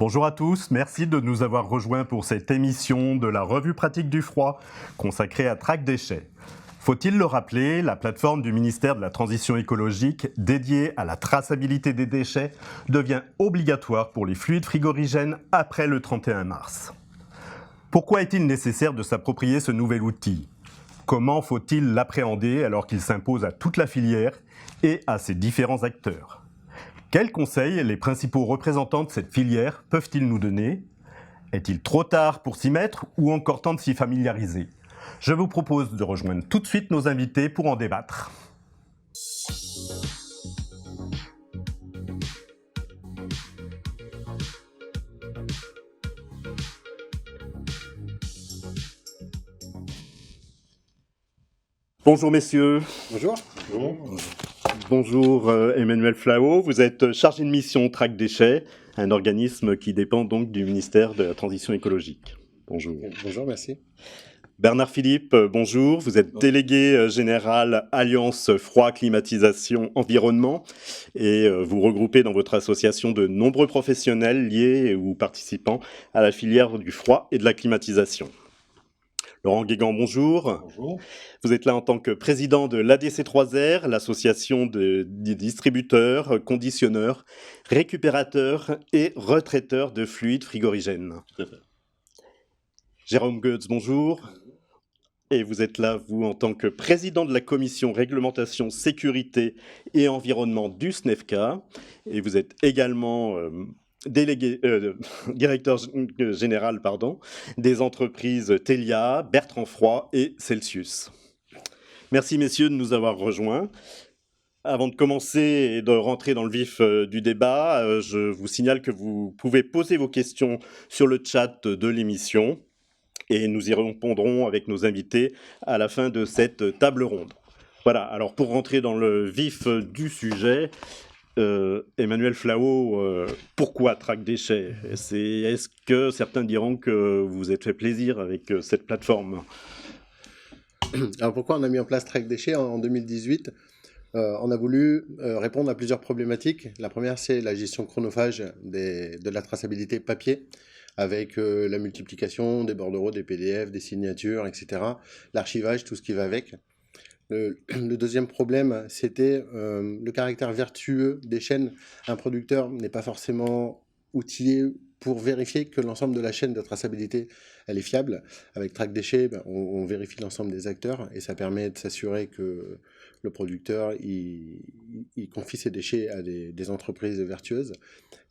Bonjour à tous, merci de nous avoir rejoints pour cette émission de la Revue pratique du froid consacrée à Track Déchets. Faut-il le rappeler, la plateforme du ministère de la Transition écologique dédiée à la traçabilité des déchets devient obligatoire pour les fluides frigorigènes après le 31 mars. Pourquoi est-il nécessaire de s'approprier ce nouvel outil ? Comment faut-il l'appréhender alors qu'il s'impose à toute la filière et à ses différents acteurs ? Quels conseils les principaux représentants de cette filière peuvent-ils nous donner ? Est-il trop tard pour s'y mettre ou encore temps de s'y familiariser ? Je vous propose de rejoindre tout de suite nos invités pour en débattre. Bonjour messieurs. Bonjour. Bonjour Emmanuel Flao, vous êtes chargé de mission Track Déchets, un organisme qui dépend donc du ministère de la Transition écologique. Bonjour. Bonjour, merci. Bernard Philippe, bonjour. Vous êtes délégué général Alliance Froid, Climatisation, Environnement et vous regroupez dans votre association de nombreux professionnels liés ou participants à la filière du froid et de la climatisation. Laurent Guégan, bonjour. Bonjour. Vous êtes là en tant que président de l'ADC3R, l'association des distributeurs, conditionneurs, récupérateurs et retraiteurs de fluides frigorigènes. Tout à fait. Jérôme Goetz, bonjour. Et vous êtes là, vous, en tant que président de la commission réglementation, sécurité et environnement du SNEFCA. Et vous êtes également directeur général des entreprises Telia, Bertrand Froid et Celsius. Merci messieurs de nous avoir rejoints. Avant de commencer et de rentrer dans le vif du débat, je vous signale que vous pouvez poser vos questions sur le chat de l'émission et nous y répondrons avec nos invités à la fin de cette table ronde. Voilà, alors pour rentrer dans le vif du sujet, Emmanuel Flao, pourquoi Track Déchets ? Est-ce que certains diront que vous vous êtes fait plaisir avec cette plateforme ? Alors pourquoi on a mis en place Track Déchets en 2018 ? On a voulu répondre à plusieurs problématiques. La première, c'est la gestion chronophage de la traçabilité papier, avec la multiplication des bordereaux, des PDF, des signatures, etc. L'archivage, tout ce qui va avec. Le deuxième problème, c'était le caractère vertueux des chaînes. Un producteur n'est pas forcément outillé pour vérifier que l'ensemble de la chaîne de traçabilité, elle est fiable. Avec Track Déchets, on vérifie l'ensemble des acteurs et ça permet de s'assurer que le producteur il confie ses déchets à des entreprises vertueuses.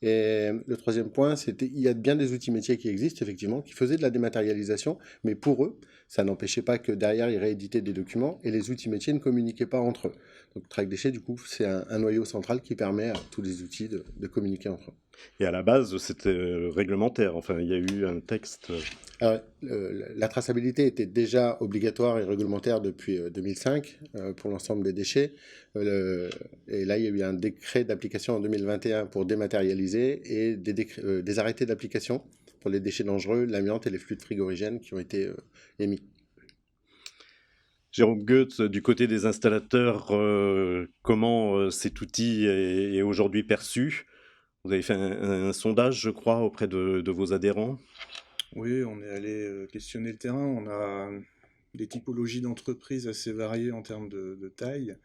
Et le troisième point, c'était il y a bien des outils métiers qui existent, effectivement, qui faisaient de la dématérialisation, mais pour eux, ça n'empêchait pas que derrière, ils rééditaient des documents et les outils métiers ne communiquaient pas entre eux. Donc Track Déchets, du coup, c'est un noyau central qui permet à tous les outils de communiquer entre eux. Et à la base, c'était réglementaire. Enfin, il y a eu un texte. Alors, la traçabilité était déjà obligatoire et réglementaire depuis 2005 pour l'ensemble des déchets. Et là, il y a eu un décret d'application en 2021 pour dématérialiser et des arrêtés d'application pour les déchets dangereux, l'amiante et les fluides frigorigènes qui ont été émis. Jérôme Goetz, du côté des installateurs, comment cet outil est aujourd'hui perçu ? Vous avez fait un sondage, je crois, auprès de vos adhérents ? Oui, on est allé questionner le terrain. On a des typologies d'entreprises assez variées en termes de taille.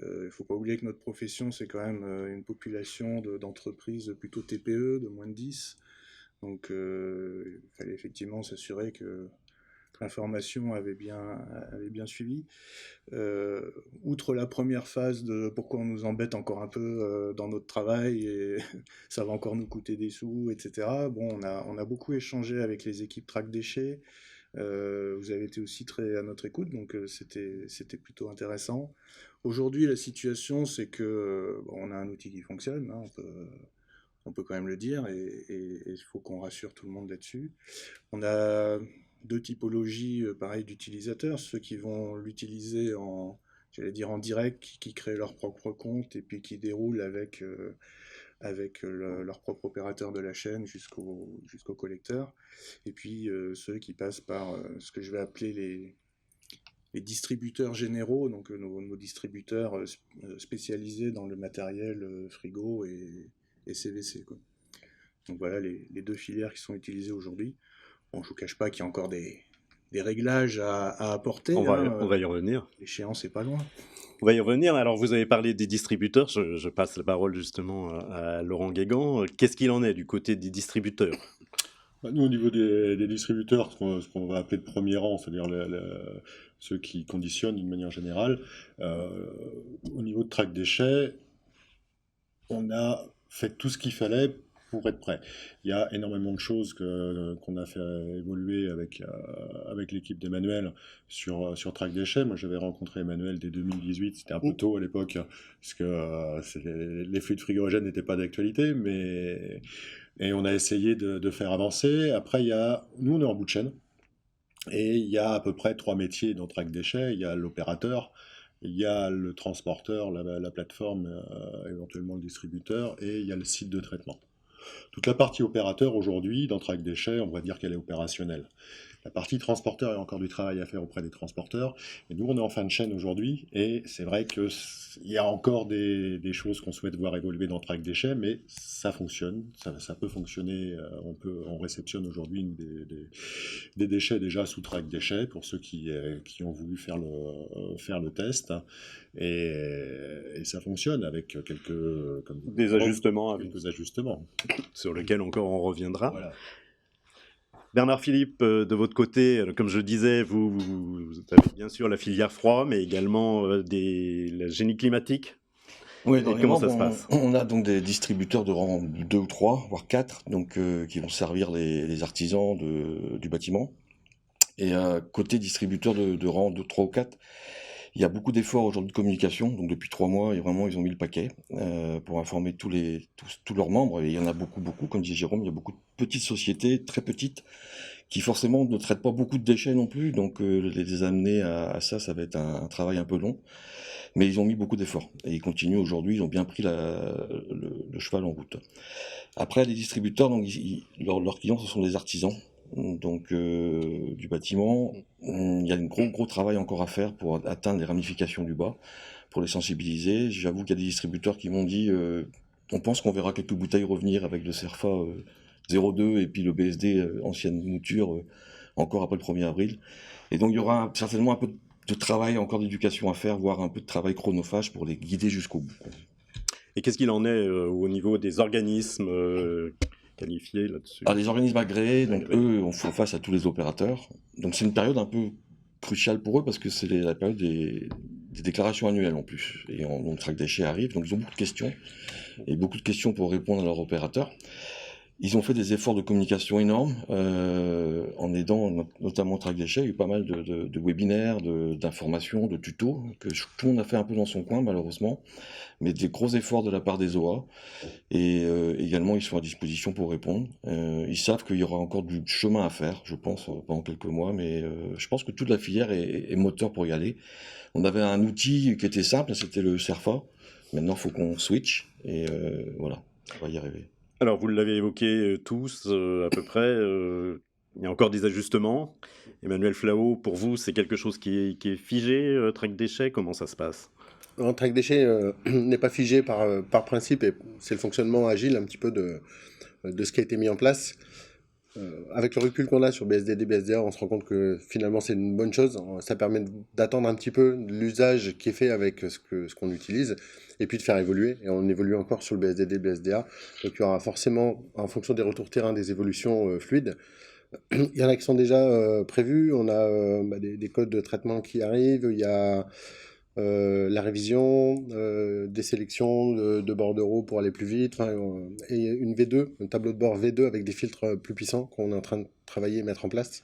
Il ne faut pas oublier que notre profession, c'est quand même une population d'entreprises plutôt TPE, de moins de 10. Donc il fallait effectivement s'assurer que l'information avait bien suivi. Outre la première phase de pourquoi on nous embête encore un peu dans notre travail et ça va encore nous coûter des sous, etc. Bon, on a beaucoup échangé avec les équipes Track Déchets. Vous avez été aussi très à notre écoute, donc c'était plutôt intéressant. Aujourd'hui, la situation, c'est que on a un outil qui fonctionne, hein, on peut quand même le dire, et il faut qu'on rassure tout le monde là-dessus. On a deux typologies pareil d'utilisateurs, ceux qui vont l'utiliser en direct, qui créent leur propre compte et puis qui déroulent avec leur propre opérateur de la chaîne jusqu'au collecteur, et puis ceux qui passent par ce que je vais appeler les distributeurs généraux, donc nos distributeurs spécialisés dans le matériel frigo et CVC, quoi. Donc voilà les deux filières qui sont utilisées aujourd'hui. Bon, je ne vous cache pas qu'il y a encore des réglages à apporter. On va y revenir. L'échéance n'est pas loin. On va y revenir. Alors, vous avez parlé des distributeurs. Je passe la parole justement à Laurent Guégan. Qu'est-ce qu'il en est du côté des distributeurs? Nous, au niveau des distributeurs, ce qu'on va appeler de premier rang, c'est-à-dire ceux qui conditionnent d'une manière générale, au niveau de track déchets, on a fait tout ce qu'il fallait pour être prêt. Il y a énormément de choses qu'on a fait évoluer avec l'équipe d'Emmanuel sur track déchets. Moi, j'avais rencontré Emmanuel dès 2018, c'était un peu tôt à l'époque, parce que les fluides frigorigènes n'étaient pas d'actualité, et on a essayé de faire avancer. Après, nous, on est en bout de chaîne, et il y a à peu près 3 métiers dans track déchets. Il y a l'opérateur, il y a le transporteur, la plateforme, éventuellement le distributeur, et il y a le site de traitement. Toute la partie opérateur aujourd'hui, dans Track Déchets, on va dire qu'elle est opérationnelle. La partie transporteur, il y a encore du travail à faire auprès des transporteurs. Et nous, on est en fin de chaîne aujourd'hui. Et c'est vrai qu'il y a encore des choses qu'on souhaite voir évoluer dans Track Déchets, mais ça fonctionne. Ça peut fonctionner. On réceptionne aujourd'hui des déchets déjà sous Track Déchets pour ceux qui ont voulu faire le test. Et ça fonctionne avec quelques ajustements sur lesquels encore on reviendra. Voilà. Bernard Philippe, de votre côté, comme je disais, vous avez bien sûr la filière froid, mais également la génie climatique. Oui, comment ça se passe? On a donc des distributeurs de rang 2 ou 3, voire 4, donc, qui vont servir les artisans du bâtiment. Et côté distributeur de rang 2, 3 ou 4, il y a beaucoup d'efforts aujourd'hui de communication. Donc depuis 3 mois, vraiment, ils ont mis le paquet pour informer tous leurs membres. Et il y en a beaucoup, comme disait Jérôme, il y a beaucoup de petites sociétés, très petites, qui forcément ne traitent pas beaucoup de déchets non plus. Donc les amener à ça va être un travail un peu long. Mais ils ont mis beaucoup d'efforts. Et ils continuent aujourd'hui, ils ont bien pris le cheval en route. Après, les distributeurs, donc, leurs clients, ce sont des artisans. Donc du bâtiment, il y a un gros travail encore à faire pour atteindre les ramifications du bas, pour les sensibiliser. J'avoue qu'il y a des distributeurs qui m'ont dit on pense qu'on verra quelques bouteilles revenir avec le CERFA 02 et puis le BSD ancienne mouture encore après le 1er avril. Et donc il y aura certainement un peu de travail, encore d'éducation à faire, voire un peu de travail chronophage pour les guider jusqu'au bout. Et qu'est-ce qu'il en est au niveau des organismes qualifiés là-dessus? Alors, les organismes agréés, donc eux, on fait face à tous les opérateurs. Donc c'est une période un peu cruciale pour eux parce que c'est la période des déclarations annuelles en plus. Et donc Track Déchets arrive, donc ils ont beaucoup de questions. Et beaucoup de questions pour répondre à leurs opérateurs. Ils ont fait des efforts de communication énormes en aidant notamment Track Déchets. Il y a eu pas mal de webinaires, d'informations, de tutos que tout le monde a fait un peu dans son coin malheureusement, mais des gros efforts de la part des OA. Et également ils sont à disposition pour répondre. Ils savent qu'il y aura encore du chemin à faire, je pense, pendant quelques mois, mais je pense que toute la filière est moteur pour y aller. On avait un outil qui était simple, c'était le CERFA. Maintenant, il faut qu'on switch et voilà, on va y arriver. Alors, vous l'avez évoqué tous, à peu près, il y a encore des ajustements. Emmanuel Flao, pour vous, c'est quelque chose qui est figé, Track Déchets, comment ça se passe? Un Track Déchets n'est pas figé par principe, et c'est le fonctionnement agile un petit peu de ce qui a été mis en place. Avec le recul qu'on a sur BSDD, BSDA, on se rend compte que finalement c'est une bonne chose. Ça permet d'attendre un petit peu l'usage qui est fait avec ce qu'on utilise et puis de faire évoluer. Et on évolue encore sur le BSDD, BSDA. Donc il y aura forcément, en fonction des retours terrain, des évolutions fluides. Il y en a qui sont déjà prévus. On a des codes de traitement qui arrivent. Il y a la révision, des sélections de bordereaux pour aller plus vite, et une V2, un tableau de bord V2 avec des filtres plus puissants qu'on est en train de travailler et mettre en place.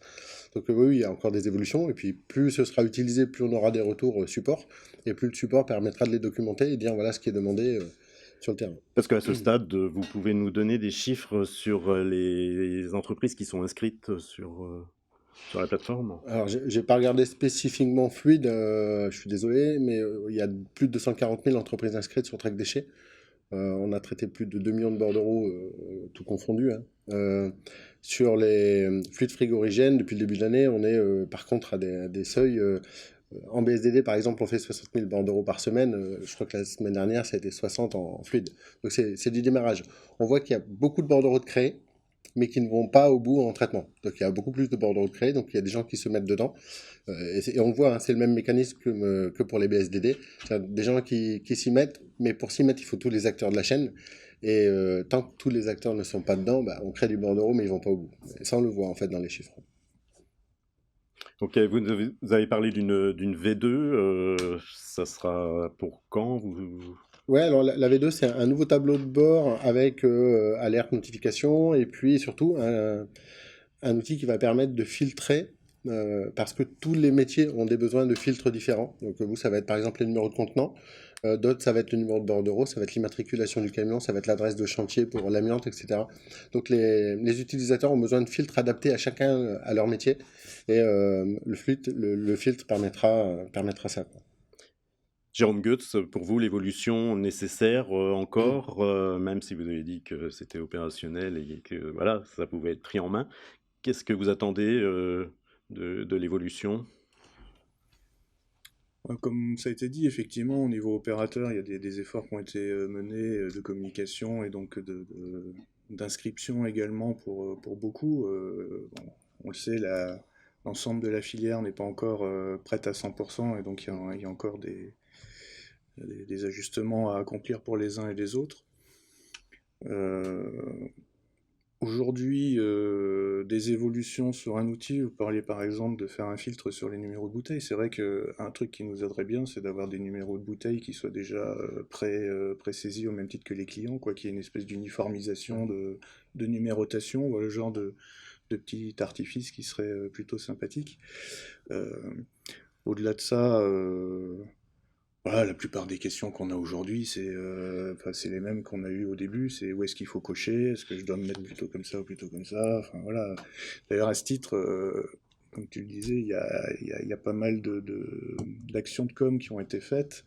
Donc oui, il y a encore des évolutions, et puis plus ce sera utilisé, plus on aura des retours support, et plus le support permettra de les documenter et dire voilà ce qui est demandé sur le terrain. Parce qu'à ce stade, vous pouvez nous donner des chiffres sur les entreprises qui sont inscrites sur la plateforme? Alors, j'ai pas regardé spécifiquement Fluide, je suis désolé, mais il y a plus de 240 000 entreprises inscrites sur Track Déchets. On a traité plus de 2 millions de bordereaux, tout confondu. Sur les fluides frigorigènes, depuis le début de l'année, on est par contre à des seuils En BSDD, par exemple, on fait 60 000 bordereaux par semaine. Je crois que la semaine dernière, ça a été 60 en fluide. Donc c'est du démarrage. On voit qu'il y a beaucoup de bordereaux de créés, mais qui ne vont pas au bout en traitement. Donc il y a beaucoup plus de bordereaux de créés, donc il y a des gens qui se mettent dedans. Et on le voit, hein, c'est le même mécanisme que pour les BSDD. C'est des gens qui s'y mettent, mais pour s'y mettre, il faut tous les acteurs de la chaîne. Et tant que tous les acteurs ne sont pas dedans, bah, on crée du bordereau, mais ils vont pas au bout. Et ça, on le voit en fait dans les chiffres. Ok, vous avez parlé d'une V2, ça sera pour quand Ouais, alors la V2, c'est un nouveau tableau de bord avec alerte, notification, et puis surtout un outil qui va permettre de filtrer, parce que tous les métiers ont des besoins de filtres différents. Donc vous, ça va être par exemple les numéros de contenant, d'autres, ça va être le numéro de bordereau, ça va être l'immatriculation du camion, ça va être l'adresse de chantier pour l'amiante, etc. Donc les utilisateurs ont besoin de filtres adaptés à chacun à leur métier, et le filtre permettra ça, quoi. Jérôme Goetz, pour vous, l'évolution nécessaire encore, même si vous avez dit que c'était opérationnel et que voilà, ça pouvait être pris en main, qu'est-ce que vous attendez de l'évolution? Comme ça a été dit, effectivement, au niveau opérateur, il y a des efforts qui ont été menés de communication et donc d'inscription également pour beaucoup. Bon, on le sait, l'ensemble de la filière n'est pas encore prête à 100% et donc il y a encore des ajustements à accomplir pour les uns et les autres. Aujourd'hui, des évolutions sur un outil, vous parliez par exemple de faire un filtre sur les numéros de bouteilles. C'est vrai qu'un truc qui nous aiderait bien, c'est d'avoir des numéros de bouteilles qui soient déjà pré-saisis au même titre que les clients, quoi, qu'il y ait une espèce d'uniformisation de numérotation, voilà, le genre de petit artifice qui serait plutôt sympathique. Au-delà de ça, voilà, la plupart des questions qu'on a aujourd'hui, c'est les mêmes qu'on a eues au début. C'est où est-ce qu'il faut cocher? Est-ce que je dois me mettre plutôt comme ça ou plutôt comme ça? Enfin voilà. D'ailleurs, à ce titre, comme tu le disais, il y a pas mal d'actions de com qui ont été faites.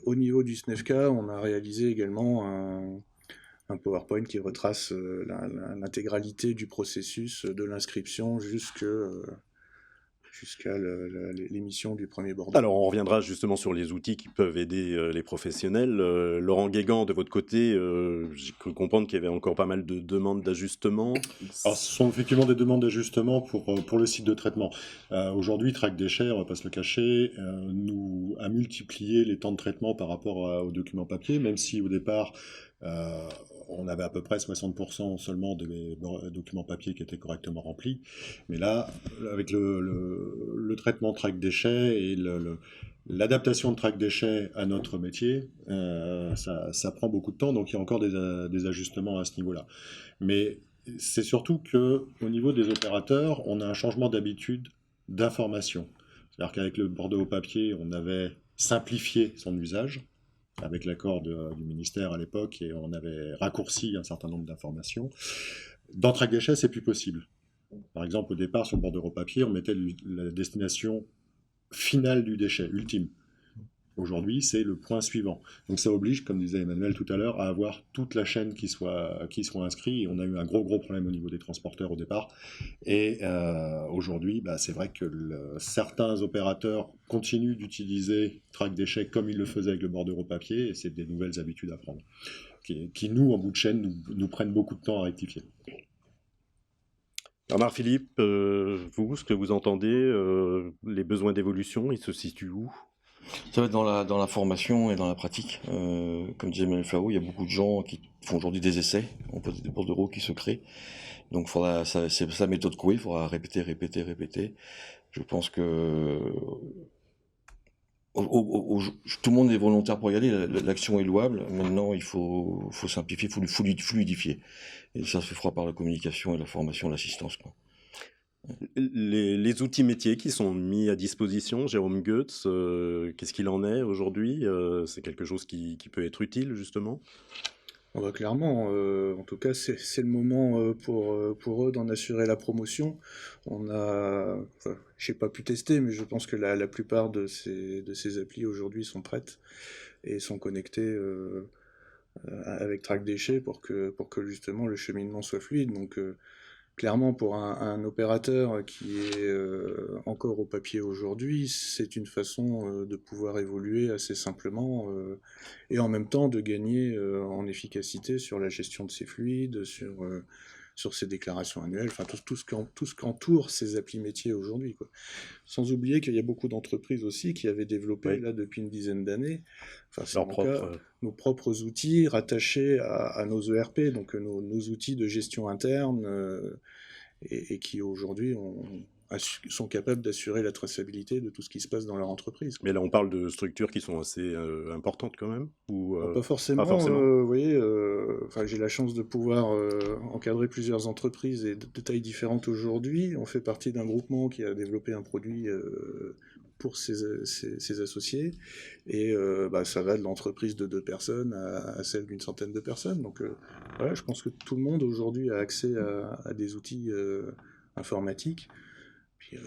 Au niveau du SNEFK, on a réalisé également un PowerPoint qui retrace l'intégralité du processus de l'inscription jusqu'à l'émission du premier bordereau. Alors, on reviendra justement sur les outils qui peuvent aider les professionnels. Laurent Guégan, de votre côté, j'ai cru comprendre qu'il y avait encore pas mal de demandes d'ajustement. Alors, ce sont effectivement des demandes d'ajustement pour le site de traitement. Aujourd'hui, Track Déchets, on va pas se le cacher, nous a multiplié les temps de traitement par rapport aux documents papier, même si au départ, on avait à peu près 60% seulement des documents papier qui étaient correctement remplis. Mais là, avec le traitement Track Déchets et l'adaptation de Track Déchets à notre métier, ça prend beaucoup de temps, donc il y a encore des ajustements à ce niveau-là. Mais c'est surtout qu'au niveau des opérateurs, on a un changement d'habitude d'information. C'est-à-dire qu'avec le bordereau papier, on avait simplifié son usage, avec l'accord du ministère à l'époque, et on avait raccourci un certain nombre d'informations. Dans Track Déchets, c'est plus possible. Par exemple, au départ, sur le bordereau papier, on mettait la destination finale du déchet, ultime. Aujourd'hui, c'est le point suivant. Donc ça oblige, comme disait Emmanuel tout à l'heure, à avoir toute la chaîne qui soit inscrite. Et on a eu un gros problème au niveau des transporteurs au départ. Et aujourd'hui, c'est vrai que certains opérateurs continuent d'utiliser Track Déchets comme ils le faisaient avec le bordereau papier. Et c'est des nouvelles habitudes à prendre, qui nous, en bout de chaîne, nous prennent beaucoup de temps à rectifier. Bernard Philippe, vous, ce que vous entendez, les besoins d'évolution, ils se situent où? Ça va être dans la formation et dans la pratique. Comme disait Emmanuel Faro, il y a beaucoup de gens qui font aujourd'hui des essais, on peut des bordereaux qui se créent. Donc c'est sa méthode Coué, il faudra répéter. Je pense que tout le monde est volontaire pour y aller, l'action est louable. Maintenant, il faut simplifier, il faut fluidifier. Et ça se fera par la communication et la formation, l'assistance, quoi. Les outils métiers qui sont mis à disposition, Jérôme Goetz, qu'est-ce qu'il en est aujourd'hui? C'est quelque chose qui peut être utile, justement? Clairement, en tout cas, c'est le moment pour eux d'en assurer la promotion. J'ai pas pu tester, mais je pense que la plupart de ces applis aujourd'hui sont prêtes et sont connectées avec Track Déchets pour que justement le cheminement soit fluide. Donc clairement, pour un opérateur qui est encore au papier aujourd'hui, c'est une façon de pouvoir évoluer assez simplement et en même temps de gagner en efficacité sur la gestion de ses fluides, sur ses déclarations annuelles, enfin tout ce qu'entoure ces applis métiers aujourd'hui, quoi. Sans oublier qu'il y a beaucoup d'entreprises aussi qui avaient développé, Oui. là, depuis une dizaine d'années, enfin c'est Leur mon cas, propre. nos propres outils rattachés à nos ERP, donc nos outils de gestion interne, et qui aujourd'hui sont capables d'assurer la traçabilité de tout ce qui se passe dans leur entreprise, quoi. Mais là, on parle de structures qui sont assez importantes quand même, ou Pas forcément, pas forcément. vous voyez, enfin, j'ai la chance de pouvoir encadrer plusieurs entreprises et de tailles différentes aujourd'hui. On fait partie d'un groupement qui a développé un produit pour ses associés, et bah, ça va de l'entreprise de 2 personnes à celle d'une centaine de personnes. Donc voilà, je pense que tout le monde aujourd'hui a accès à des outils informatiques. Puis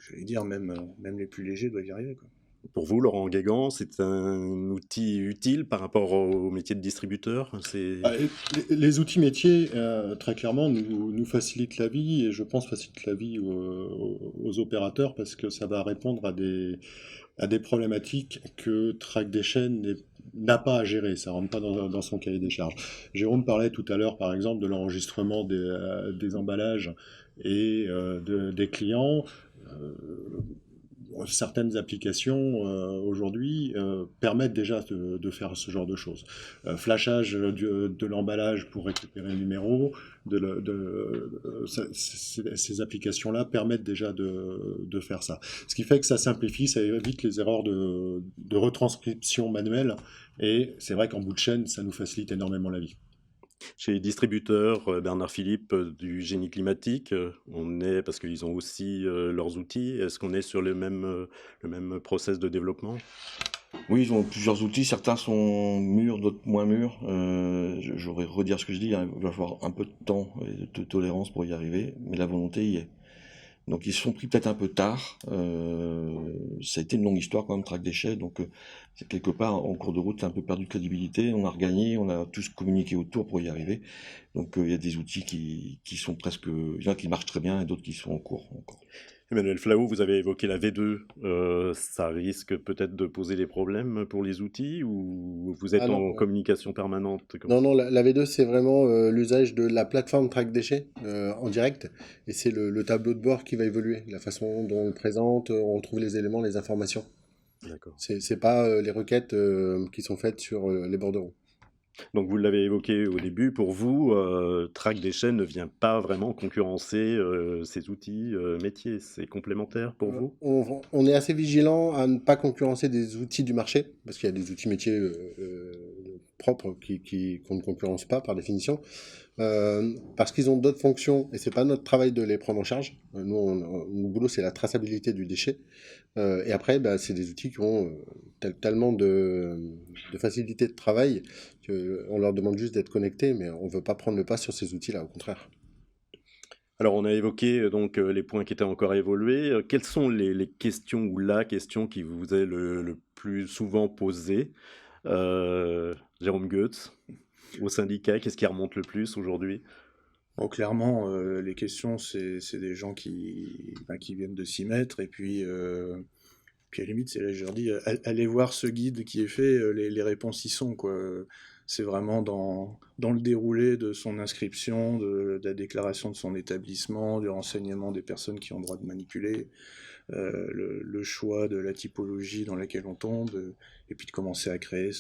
j'allais dire, même les plus légers doivent y arriver, quoi. Pour vous, Laurent Guégan, c'est un outil utile par rapport au métier de distributeur? Les outils métiers, très clairement, nous facilitent la vie et je pense facilitent la vie aux opérateurs parce que ça va répondre à des problématiques que Track des chaînes n'a pas à gérer, ça rentre pas dans son cahier des charges. Jérôme parlait tout à l'heure, par exemple, de l'enregistrement des emballages et des clients. Certaines applications aujourd'hui permettent déjà de faire ce genre de choses. Flashage de l'emballage pour récupérer le numéro, ces applications-là permettent déjà de faire ça. Ce qui fait que ça simplifie, ça évite les erreurs de retranscription manuelle, et c'est vrai qu'en bout de chaîne, ça nous facilite énormément la vie. Chez les distributeurs, Bernard Philippe, du génie climatique, parce qu'ils ont aussi leurs outils, est-ce qu'on est sur le même process de développement? Oui, ils ont plusieurs outils, certains sont mûrs, d'autres moins mûrs. J'aurais redire ce que je dis, hein, il va falloir un peu de temps et de tolérance pour y arriver, mais la volonté y est. Donc ils se sont pris peut-être un peu tard. Ça a été une longue histoire quand même, Track Déchets. Donc c'est quelque part, en cours de route, c'est un peu perdu de crédibilité. On a regagné, on a tous communiqué autour pour y arriver. Donc il y a des outils qui sont presque... Il y en a qui marchent très bien et d'autres qui sont en cours encore. Emmanuel Flahault, vous avez évoqué la V2. Ça risque peut-être de poser des problèmes pour les outils, ou vous êtes Ah non, en communication permanente? Non, la V2, c'est vraiment l'usage de la plateforme Track Déchets en direct. Et c'est le tableau de bord qui va évoluer, la façon dont on le présente, on retrouve les éléments, les informations. D'accord. C'est pas les requêtes qui sont faites sur les bordereaux. Donc vous l'avez évoqué au début, pour vous, Track Déchets ne vient pas vraiment concurrencer ces outils métiers, c'est complémentaire pour vous? On est assez vigilant à ne pas concurrencer des outils du marché, parce qu'il y a des outils métiers propres qu'on ne concurrence pas par définition, parce qu'ils ont d'autres fonctions, et c'est pas notre travail de les prendre en charge. Nous, notre boulot, c'est la traçabilité du déchet. Et après, bah, c'est des outils qui ont tellement de facilité de travail qu'on leur demande juste d'être connectés, mais on veut pas prendre le pas sur ces outils-là, au contraire. Alors, on a évoqué donc les points qui étaient encore à évoluer. Quelles sont les questions ou la question qui vous est le plus souvent posée? Jérôme Goetz, au syndicat, qu'est-ce qui remonte le plus aujourd'hui? Bon, clairement, les questions, c'est des gens qui viennent de s'y mettre, et puis à la limite, c'est là, je leur dis, allez voir ce guide qui est fait, les réponses y sont, quoi. C'est vraiment dans le déroulé de son inscription, de la déclaration de son établissement, du renseignement des personnes qui ont le droit de manipuler, le choix de la typologie dans laquelle on tombe, et puis de commencer à créer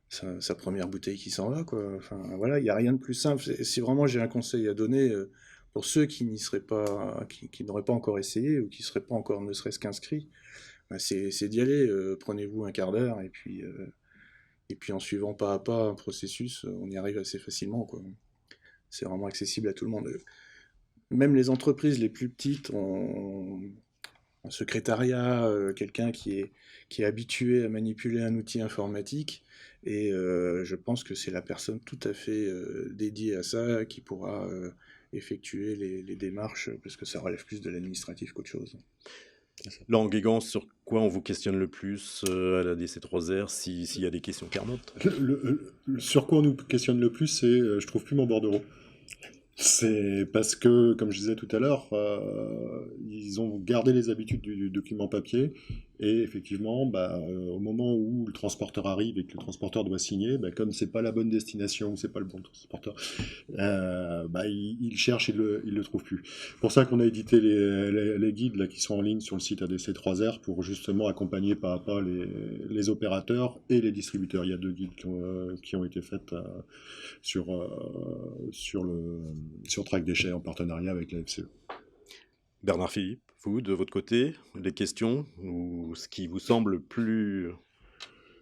sa première bouteille qui s'en va, quoi. Enfin, voilà, il n'y a rien de plus simple. Si vraiment j'ai un conseil à donner pour ceux qui n'y seraient pas, qui n'auraient pas encore essayé, ou qui ne seraient pas encore ne serait-ce qu'inscrits, bah, c'est d'y aller. Prenez-vous un quart d'heure, et puis en suivant pas à pas un processus, on y arrive assez facilement, quoi. C'est vraiment accessible à tout le monde. Même les entreprises les plus petites ont un secrétariat, quelqu'un qui est habitué à manipuler un outil informatique, et je pense que c'est la personne tout à fait dédiée à ça qui pourra effectuer les démarches, parce que ça relève plus de l'administratif qu'autre chose. Laurent Guégan, sur quoi on vous questionne le plus à la DC3R, s'il y a des questions qui remontent? Sur quoi on nous questionne le plus, c'est je trouve plus mon bordereau. C'est parce que, comme je disais tout à l'heure, ils ont gardé les habitudes du document papier et effectivement, au moment où le transporteur arrive et que le transporteur doit signer, comme c'est pas la bonne destination, c'est pas le bon transporteur, il cherche, il le trouve plus. Pour ça qu'on a édité les guides là qui sont en ligne sur le site ADC3R pour justement accompagner pas à pas les opérateurs et les distributeurs. Il y a 2 guides qui ont été faits sur Track Déchets en partenariat avec la FCE. Bernard Philippe, vous, de votre côté, les questions ou ce qui vous semble plus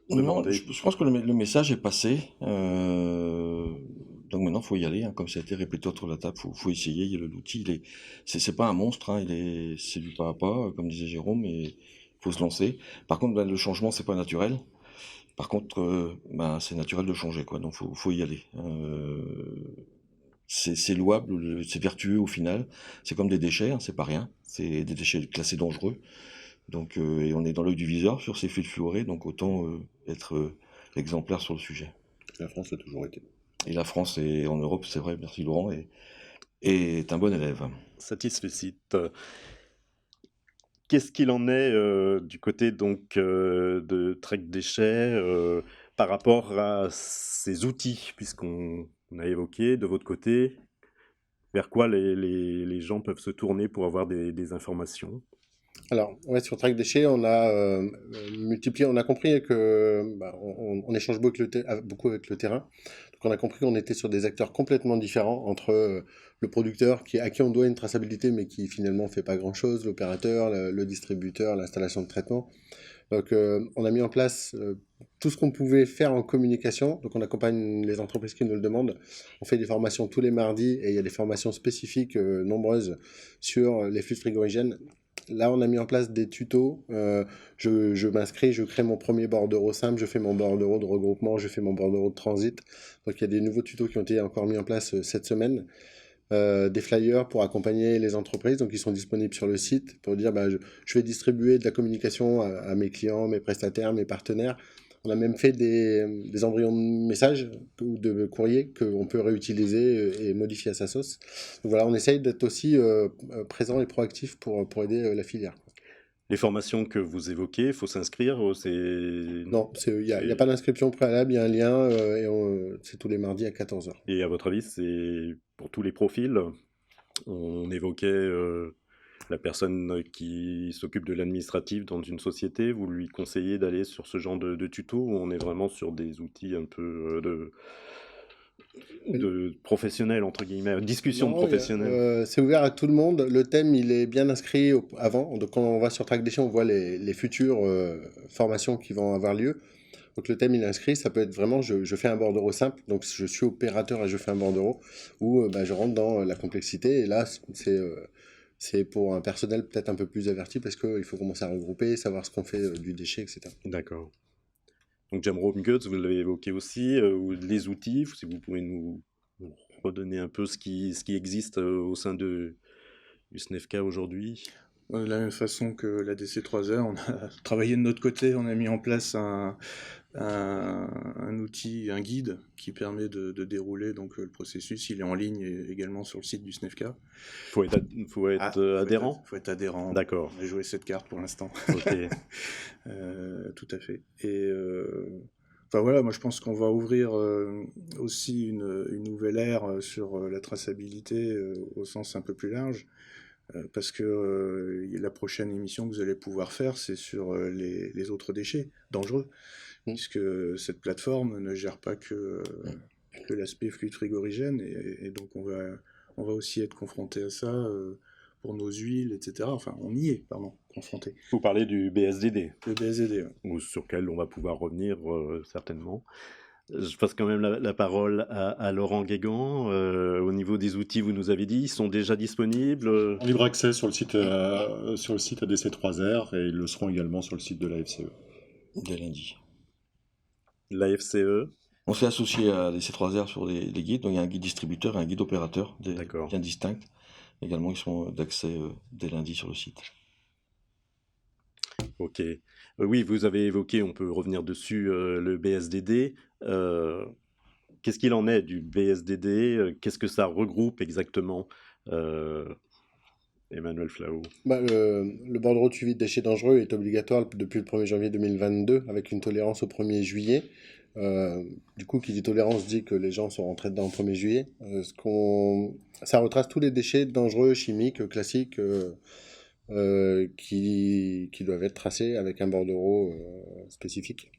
Non, demandé? je pense que le message est passé. Donc maintenant, faut y aller, hein, comme ça a été répété autour de la table. Faut essayer. L'outil, c'est pas un monstre, hein, c'est du pas à pas, comme disait Jérôme, mais faut se lancer. Par contre, le changement, c'est pas naturel. Par contre, c'est naturel de changer, quoi. Donc faut y aller. C'est louable, c'est vertueux au final. C'est comme des déchets, hein, c'est pas rien. C'est des déchets classés dangereux. Donc, et on est dans l'œil du viseur sur ces fluides fluorés, donc autant être exemplaire sur le sujet. La France a toujours été. Et la France et en Europe, c'est vrai, merci Laurent, est un bon élève. Satisfecit. Qu'est-ce qu'il en est du côté donc de Trek Déchets par rapport à ces outils, puisqu'on a évoqué de votre côté, vers quoi les gens peuvent se tourner pour avoir des informations? Alors, ouais, sur Track Déchets, on a multiplié, on a compris que on échange beaucoup avec le terrain. Donc, on a compris qu'on était sur des acteurs complètement différents entre le producteur à qui on doit une traçabilité, mais qui finalement fait pas grand-chose, l'opérateur, le distributeur, l'installation de traitement. Donc, on a mis en place tout ce qu'on pouvait faire en communication. Donc, on accompagne les entreprises qui nous le demandent. On fait des formations tous les mardis et il y a des formations spécifiques nombreuses sur les flux frigorigènes. Là, on a mis en place des tutos. Je m'inscris, je crée mon premier bordereau simple, je fais mon bordereau de regroupement, je fais mon bordereau de transit. Donc, il y a des nouveaux tutos qui ont été encore mis en place cette semaine. Des flyers pour accompagner les entreprises, donc ils sont disponibles sur le site pour dire je vais distribuer de la communication à mes clients, mes prestataires, mes partenaires. On a même fait des embryons de messages ou de courriers qu'on peut réutiliser et modifier à sa sauce. Donc voilà, on essaye d'être aussi présent et proactif pour aider la filière. Les formations que vous évoquez, il faut s'inscrire, Non, il n'y a pas d'inscription préalable, il y a un lien et c'est tous les mardis à 14h. Et à votre avis, c'est pour tous les profils? On évoquait la personne qui s'occupe de l'administratif dans une société, vous lui conseillez d'aller sur ce genre de tuto où on est vraiment sur des outils un peu de professionnels, entre guillemets, discussion de professionnels? C'est ouvert à tout le monde. Le thème, il est bien inscrit avant. Donc, quand on va sur Track Déchets, on voit les futures formations qui vont avoir lieu. Donc, le thème, il est inscrit. Ça peut être vraiment, je fais un bordereau simple. Donc, je suis opérateur et je fais un bordereau. Ou je rentre dans la complexité. Et là, c'est pour un personnel peut-être un peu plus averti parce qu'il faut commencer à regrouper, savoir ce qu'on fait du déchet, etc. D'accord. Donc, Jérôme Goetz, vous l'avez évoqué aussi, les outils, si vous pouvez nous redonner un peu ce qui existe au sein du SNEFCA aujourd'hui. De la même façon que la DC3R, on a travaillé de notre côté, on a mis en place un outil, un guide qui permet de dérouler donc, le processus. Il est en ligne et également sur le site du SNEFCA. Faut être adhérent? Faut être adhérent. D'accord. On a joué cette carte pour l'instant. Ok. Tout à fait. Et enfin voilà, moi je pense qu'on va ouvrir aussi une nouvelle ère sur la traçabilité au sens un peu plus large. Parce que la prochaine émission que vous allez pouvoir faire, c'est sur les autres déchets dangereux, puisque cette plateforme ne gère pas que l'aspect fluide frigorigène, et donc on va aussi être confronté à ça pour nos huiles, etc. Enfin, on y est, pardon, confronté. Vous parlez du BSDD. Le BSDD, ouais. Ou sur lequel on va pouvoir revenir certainement. Je passe quand même la parole à Laurent Guégan. Au niveau des outils, vous nous avez dit, ils sont déjà disponibles? En libre accès sur le site ADC3R et ils le seront également sur le site de la FCE. Dès lundi. La FCE? On s'est associé à ADC3R sur les guides, donc il y a un guide distributeur et un guide opérateur, bien distincts. Également, ils sont d'accès dès lundi sur le site. Ok. Oui, vous avez évoqué, on peut revenir dessus, le BSDD. qu'est-ce qu'il en est du BSDD? Qu'est-ce que ça regroupe exactement, Emmanuel Flahault? Le bordereau de suivi de déchets dangereux est obligatoire depuis le 1er janvier 2022 avec une tolérance au 1er juillet. Du coup, qui dit tolérance dit que les gens sont rentrés dedans au 1er juillet. Ça retrace tous les déchets dangereux, chimiques, classiques, qui doivent être tracés avec un bordereau spécifique.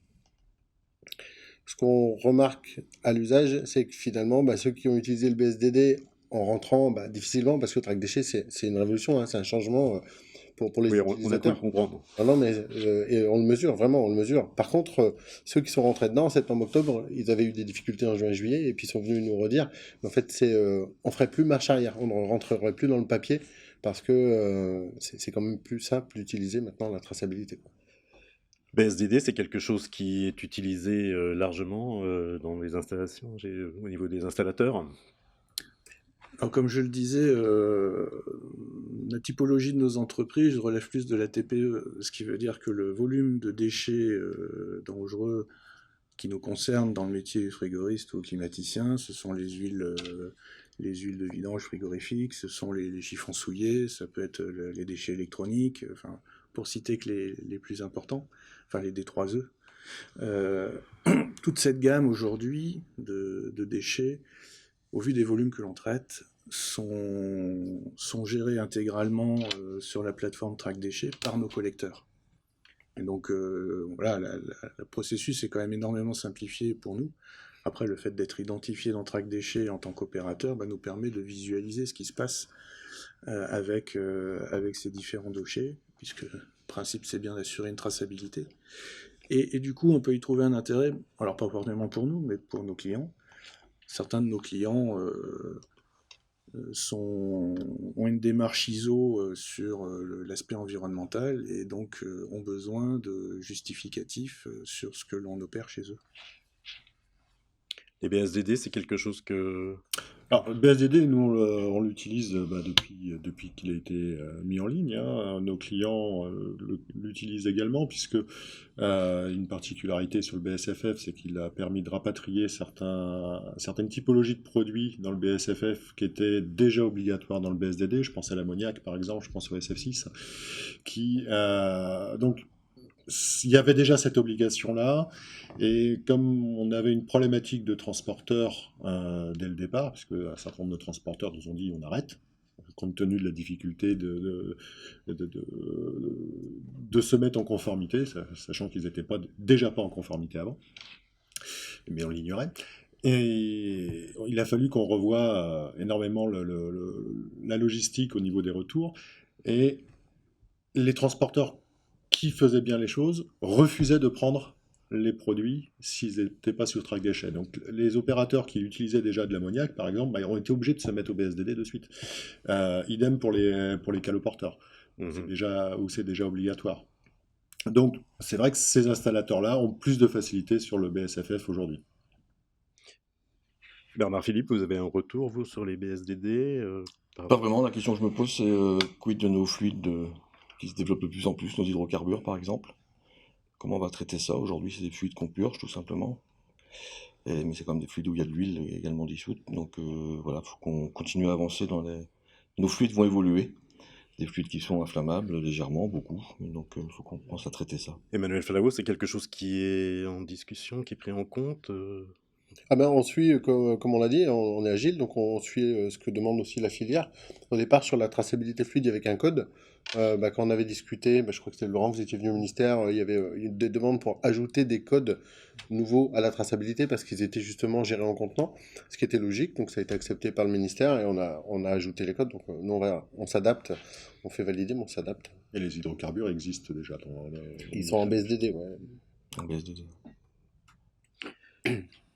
Ce qu'on remarque à l'usage, c'est que finalement, ceux qui ont utilisé le BSDD en rentrant, difficilement, parce que Track Déchets, c'est une révolution, hein, c'est un changement pour les Oui, on a cru le utilisateurs. comprendre. Non, mais et on le mesure, vraiment, on le mesure. Par contre, ceux qui sont rentrés dedans en septembre-octobre, ils avaient eu des difficultés en juin-juillet, et puis ils sont venus nous redire, mais en fait, on ferait plus marche arrière, on ne rentrerait plus dans le papier, parce que c'est quand même plus simple d'utiliser maintenant la traçabilité, quoi. BSDD, c'est quelque chose qui est utilisé largement dans les installations, au niveau des installateurs. Alors, comme je le disais, la typologie de nos entreprises relève plus de la TPE, ce qui veut dire que le volume de déchets dangereux qui nous concerne dans le métier frigoriste ou climaticien, ce sont les huiles de vidange frigorifique, ce sont les chiffons souillés, ça peut être les déchets électroniques, enfin, pour citer que les plus importants, enfin les D3E. Toute cette gamme aujourd'hui de déchets, au vu des volumes que l'on traite, sont gérés intégralement sur la plateforme Track Déchets par nos collecteurs. Et donc voilà, le processus est quand même énormément simplifié pour nous. Après, le fait d'être identifié dans Track Déchets en tant qu'opérateur nous permet de visualiser ce qui se passe avec ces différents déchets, puisque le principe c'est bien d'assurer une traçabilité. Et du coup, on peut y trouver un intérêt, alors pas forcément pour nous, mais pour nos clients. Certains de nos clients ont une démarche ISO sur l'aspect environnemental et donc ont besoin de justificatifs sur ce que l'on opère chez eux. Les BSDD, c'est quelque chose que... Alors, BSDD, nous, on l'utilise depuis qu'il a été mis en ligne, hein. Nos clients l'utilisent également, puisque une particularité sur le BSFF, c'est qu'il a permis de rapatrier certaines typologies de produits dans le BSFF qui étaient déjà obligatoires dans le BSDD. Je pense à l'ammoniac, par exemple, je pense au SF6, donc, il y avait déjà cette obligation-là, et comme on avait une problématique de transporteurs dès le départ, puisque un certain nombre de transporteurs nous ont dit on arrête, compte tenu de la difficulté de se mettre en conformité, sachant qu'ils n'étaient déjà pas en conformité avant, mais on l'ignorait. Et il a fallu qu'on revoie énormément la logistique au niveau des retours, et les transporteurs qui faisaient bien les choses refusaient de prendre les produits s'ils n'étaient pas sur Track Déchets. Donc les opérateurs qui utilisaient déjà de l'ammoniac, par exemple, ont été obligés de se mettre au BSDD de suite. Idem pour les caloporteurs, c'est déjà obligatoire. Donc c'est vrai que ces installateurs-là ont plus de facilité sur le BSFF aujourd'hui. Bernard Philippe, vous avez un retour, vous, sur les BSDD Pas vraiment, la question que je me pose, c'est quid de nos fluides qui se développent de plus en plus, nos hydrocarbures par exemple. Comment on va traiter ça? Aujourd'hui, c'est des fluides qu'on purge tout simplement. Mais c'est quand même des fluides où il y a de l'huile également dissoute. Donc voilà, il faut qu'on continue à avancer nos fluides vont évoluer. Des fluides qui sont inflammables légèrement, beaucoup. Donc il faut qu'on pense à traiter ça. Emmanuel Flahault, c'est quelque chose qui est en discussion, qui est pris en compte On suit, comme on l'a dit, on est agile, donc on suit ce que demande aussi la filière. Au départ, sur la traçabilité fluide, avec un code. Quand on avait discuté, je crois que c'était Laurent, vous étiez venu au ministère, il y avait eu des demandes pour ajouter des codes nouveaux à la traçabilité parce qu'ils étaient justement gérés en contenant, ce qui était logique, donc ça a été accepté par le ministère et on a ajouté les codes. Donc nous, on s'adapte, on fait valider, mais on s'adapte. Et les hydrocarbures existent déjà. Ils sont en BSDD, ouais. En BSDD.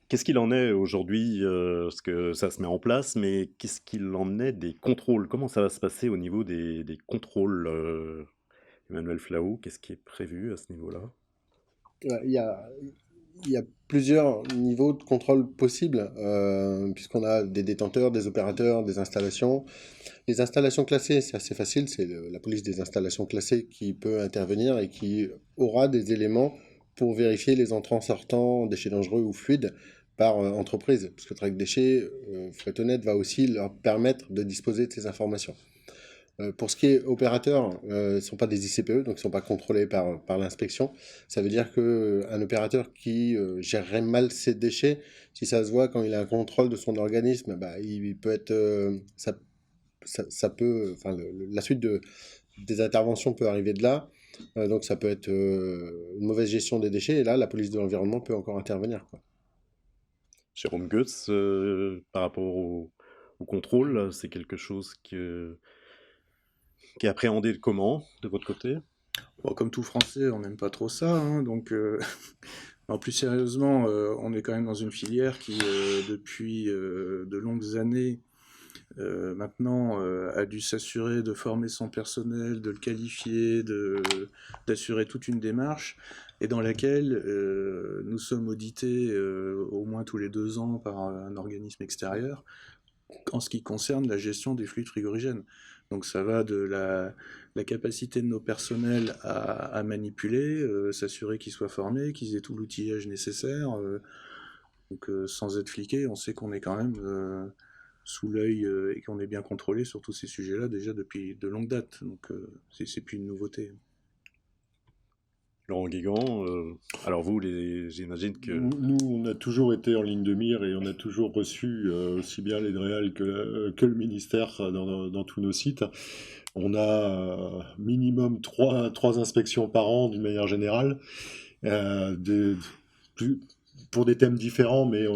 Qu'est-ce qu'il en est aujourd'hui? Parce que ça se met en place, mais qu'est-ce qu'il en est des contrôles? Comment ça va se passer au niveau des contrôles? Emmanuel Flahault, qu'est-ce qui est prévu à ce niveau-là? Il y a plusieurs niveaux de contrôle possibles, puisqu'on a des détenteurs, des opérateurs, des installations. Les installations classées, c'est assez facile, c'est la police des installations classées qui peut intervenir et qui aura des éléments pour vérifier les entrants-sortants, déchets dangereux ou fluides, par entreprise, parce que Track Déchets, faut être honnête, va aussi leur permettre de disposer de ces informations. Pour ce qui est opérateur, ils ne sont pas des ICPE, donc ils ne sont pas contrôlés par l'inspection. Ça veut dire qu'un opérateur qui gérerait mal ses déchets, si ça se voit quand il a un contrôle de son organisme, bah, il peut être, ça peut, enfin, la suite des interventions peut arriver de là. Donc ça peut être une mauvaise gestion des déchets, et là, la police de l'environnement peut encore intervenir, quoi. Jérôme Goetz, par rapport au contrôle, c'est quelque chose qui est appréhendé comment, de votre côté? Bon, comme tout Français, on n'aime pas trop ça, hein, donc non, plus sérieusement, on est quand même dans une filière qui, depuis de longues années, maintenant, a dû s'assurer de former son personnel, de le qualifier, d'assurer toute une démarche, et dans laquelle nous sommes audités au moins tous les 2 ans par un organisme extérieur, en ce qui concerne la gestion des fluides frigorigènes. Donc ça va de la capacité de nos personnels à manipuler, s'assurer qu'ils soient formés, qu'ils aient tout l'outillage nécessaire. Donc sans être fliqué, on sait qu'on est quand même sous l'œil et qu'on est bien contrôlé sur tous ces sujets-là déjà depuis de longues dates. Donc c'est plus une nouveauté. Laurent Guégan, alors vous, j'imagine que... Nous, on a toujours été en ligne de mire et on a toujours reçu aussi bien les DREAL que le ministère dans tous nos sites. On a minimum 3 inspections par an d'une manière générale, pour des thèmes différents, mais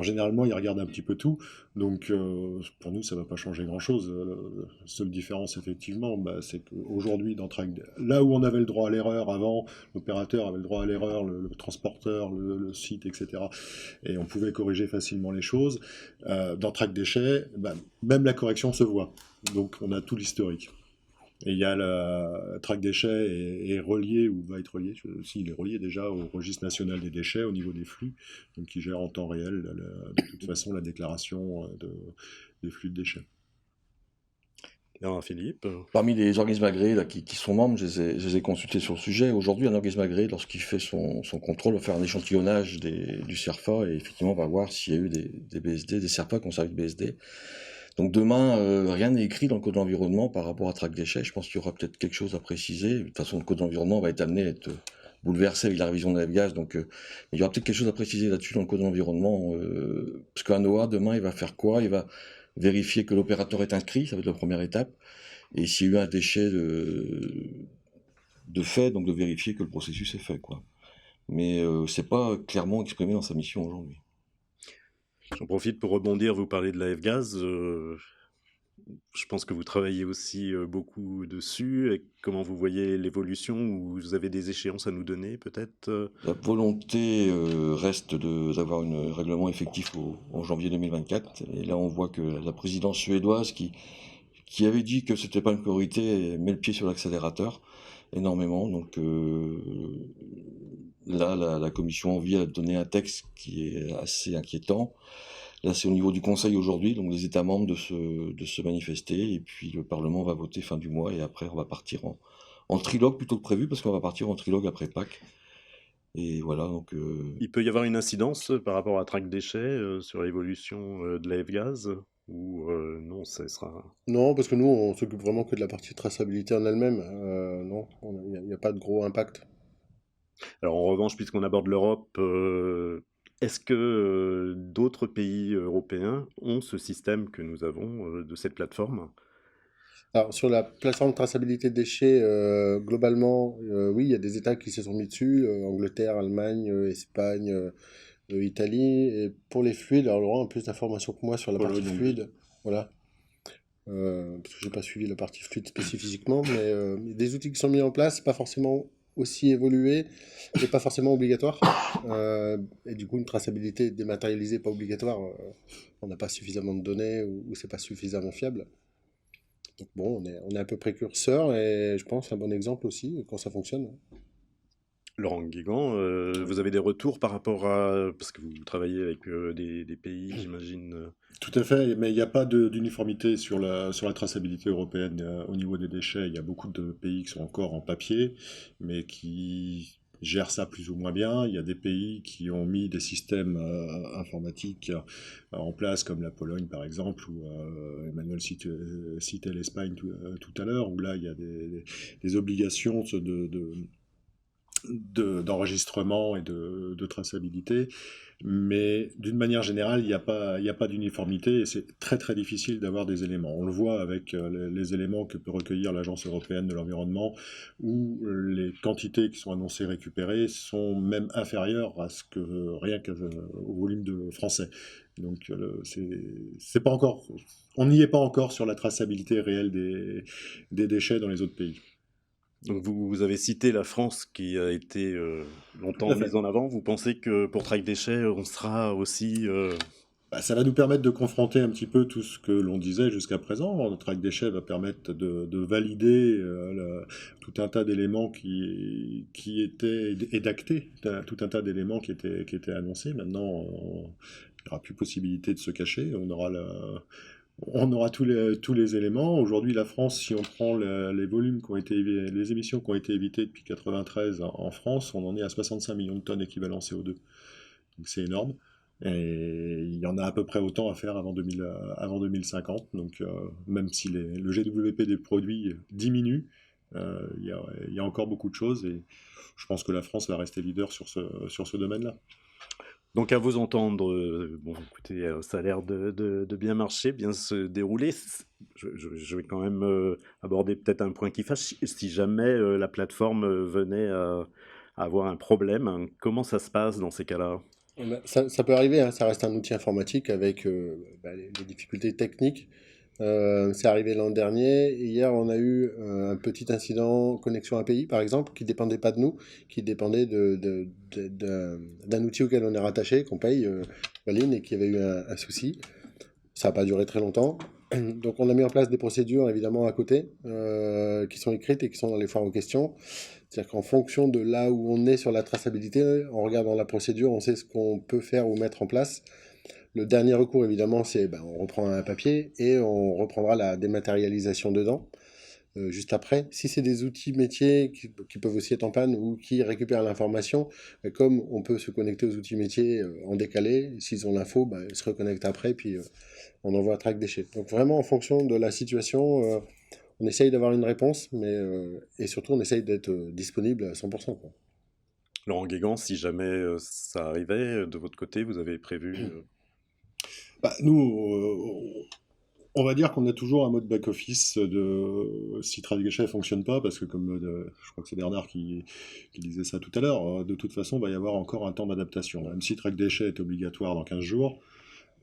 généralement, ils regardent un petit peu tout. Donc, pour nous, ça ne va pas changer grand-chose. La seule différence, effectivement, c'est qu'aujourd'hui, là où on avait le droit à l'erreur avant, l'opérateur avait le droit à l'erreur, le transporteur, le site, etc. Et on pouvait corriger facilement les choses. Dans Track Déchets, même la correction se voit. Donc, on a tout l'historique. Et il y a la Track Déchets est relié, ou va être relié, s'il est relié déjà au registre national des déchets au niveau des flux, donc qui gère en temps réel de toute façon la déclaration des flux de déchets. Non, Philippe. Parmi les organismes agréés là, qui sont membres, je les ai consultés sur le sujet. Aujourd'hui, un organisme agréé, lorsqu'il fait son contrôle, va faire un échantillonnage du CERFA et effectivement va voir s'il y a eu des BSD, des CERFA qui ont servi de BSD. Donc demain, rien n'est écrit dans le code de l'environnement par rapport à Track Déchets. Je pense qu'il y aura peut-être quelque chose à préciser. De toute façon, le code de l'environnement va être amené à être bouleversé avec la révision de l'AFGAS. Donc il y aura peut-être quelque chose à préciser là-dessus dans le code de l'environnement. Parce qu'un NOAA, demain, il va faire quoi? Il va vérifier que l'opérateur est inscrit, ça va être la première étape. Et s'il y a eu un déchet de fait, donc de vérifier que le processus est fait, quoi. Mais c'est pas clairement exprimé dans sa mission aujourd'hui. J'en profite pour rebondir, vous parlez de la FGAS. Je pense que vous travaillez aussi beaucoup dessus. Et comment vous voyez l'évolution, ou vous avez des échéances à nous donner, peut-être? La volonté reste d'avoir un règlement effectif en janvier 2024. Et là, on voit que la présidence suédoise, qui avait dit que c'était pas une priorité, met le pied sur l'accélérateur énormément. Donc là, la commission envie à donner un texte qui est assez inquiétant. Là, c'est au niveau du Conseil aujourd'hui, donc les États membres de se manifester, et puis le Parlement va voter fin du mois, et après on va partir en trilogue plutôt que prévu, parce qu'on va partir en trilogue après Pâques. Et voilà, donc... Il peut y avoir une incidence par rapport à Track Déchets sur l'évolution de la FGAS, ou non, ça sera... Non, parce que nous, on s'occupe vraiment que de la partie traçabilité en elle-même. Non, il n'y a pas de gros impact. Alors en revanche, puisqu'on aborde l'Europe, est-ce que d'autres pays européens ont ce système que nous avons de cette plateforme? Alors, sur la plateforme de traçabilité de déchets, globalement, oui, il y a des États qui se sont mis dessus, Angleterre, Allemagne, Espagne, Italie. Et pour les fluides, alors Laurent a plus d'informations que moi sur la partie fluide. Voilà. Parce que j'ai pas suivi la partie fluide spécifiquement, mais des outils qui sont mis en place, pas forcément aussi évolués et pas forcément obligatoires. Et du coup, une traçabilité dématérialisée, pas obligatoire, on n'a pas suffisamment de données ou c'est pas suffisamment fiable. Donc bon, on est un peu précurseur et je pense un bon exemple aussi quand ça fonctionne. Laurent Guégan, vous avez des retours par rapport à... Parce que vous travaillez avec des pays, j'imagine... Tout à fait, mais il n'y a pas d'uniformité sur la traçabilité européenne au niveau des déchets. Il y a beaucoup de pays qui sont encore en papier, mais qui gèrent ça plus ou moins bien. Il y a des pays qui ont mis des systèmes informatiques en place, comme la Pologne par exemple, où Emmanuel citait l'Espagne tout à l'heure, où là il y a des obligations d'enregistrement et de traçabilité. Mais d'une manière générale, il n'y a pas d'uniformité et c'est très très difficile d'avoir des éléments. On le voit avec les éléments que peut recueillir l'Agence européenne de l'environnement, où les quantités qui sont annoncées récupérées sont même inférieures à ce que rien qu'au volume de français. Donc c'est pas encore, on n'y est pas encore sur la traçabilité réelle des déchets dans les autres pays. Donc vous avez cité la France qui a été Tout longtemps à fait. mise en avant. Vous pensez que pour Track Déchets, on sera aussi... Bah, ça va nous permettre de confronter un petit peu tout ce que l'on disait jusqu'à présent. Notre track déchets va permettre de valider tout un tas d'éléments qui étaient et d'acter tout un tas d'éléments qui étaient annoncés. Maintenant, il n'y aura plus possibilité de se cacher. On aura tous les éléments. Aujourd'hui, la France, si on prend les volumes qui ont été, les émissions qui ont été évitées depuis 93 en France, on en est à 65 millions de tonnes équivalent CO2. Donc c'est énorme. Et il y en a à peu près autant à faire avant 2050. Donc même si le GWP des produits diminue, il y a encore beaucoup de choses et je pense que la France va rester leader sur ce domaine-là. Donc à vous entendre, bon écoutez, ça a l'air de bien marcher, bien se dérouler. Je vais quand même aborder peut-être un point qui fâche. Si jamais la plateforme venait à avoir un problème, hein, comment ça se passe dans ces cas-là? Ça peut arriver, hein, ça reste un outil informatique avec les difficultés techniques. C'est arrivé l'an dernier. Et hier, on a eu un petit incident connexion API, par exemple, qui dépendait pas de nous, qui dépendait d'un outil auquel on est rattaché, qu'on paye, Valine, et qui avait eu un souci. Ça n'a pas duré très longtemps. Donc on a mis en place des procédures évidemment à côté, qui sont écrites et qui sont dans les foires aux questions. C'est-à-dire qu'en fonction de là où on est sur la traçabilité, en regardant la procédure, on sait ce qu'on peut faire ou mettre en place. Le dernier recours évidemment, c'est on reprend un papier et on reprendra la dématérialisation dedans. Juste après, si c'est des outils métiers qui peuvent aussi être en panne ou qui récupèrent l'information, comme on peut se connecter aux outils métiers en décalé, s'ils ont l'info, ils se reconnectent après, puis on envoie un track déchets. Donc vraiment en fonction de la situation, on essaye d'avoir une réponse, et surtout on essaye d'être disponible à 100%, quoi. Laurent Guégan, si jamais ça arrivait, de votre côté, vous avez prévu... Bah, nous, on va dire qu'on a toujours un mode back-office si Track Déchets ne fonctionne pas, parce que comme je crois que c'est Bernard qui disait ça tout à l'heure, de toute façon, il va y avoir encore un temps d'adaptation. Même si Track Déchets est obligatoire dans 15 jours,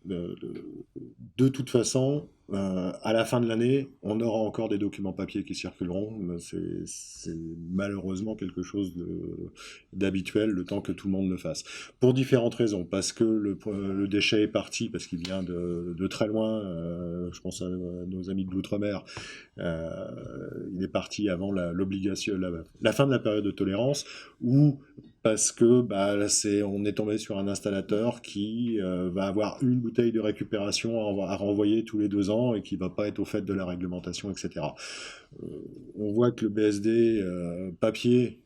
de toute façon, à la fin de l'année, on aura encore des documents papier qui circuleront. C'est malheureusement quelque chose d'habituel, le temps que tout le monde le fasse. Pour différentes raisons. Parce que le déchet est parti, parce qu'il vient de très loin. Je pense à nos amis de l'outre-mer. Il est parti avant l'obligation, la fin de la période de tolérance, ou parce que on est tombé sur un installateur qui va avoir une bouteille de récupération à renvoyer tous les 2 ans et qui va pas être au fait de la réglementation, etc. On voit que le BSD papier,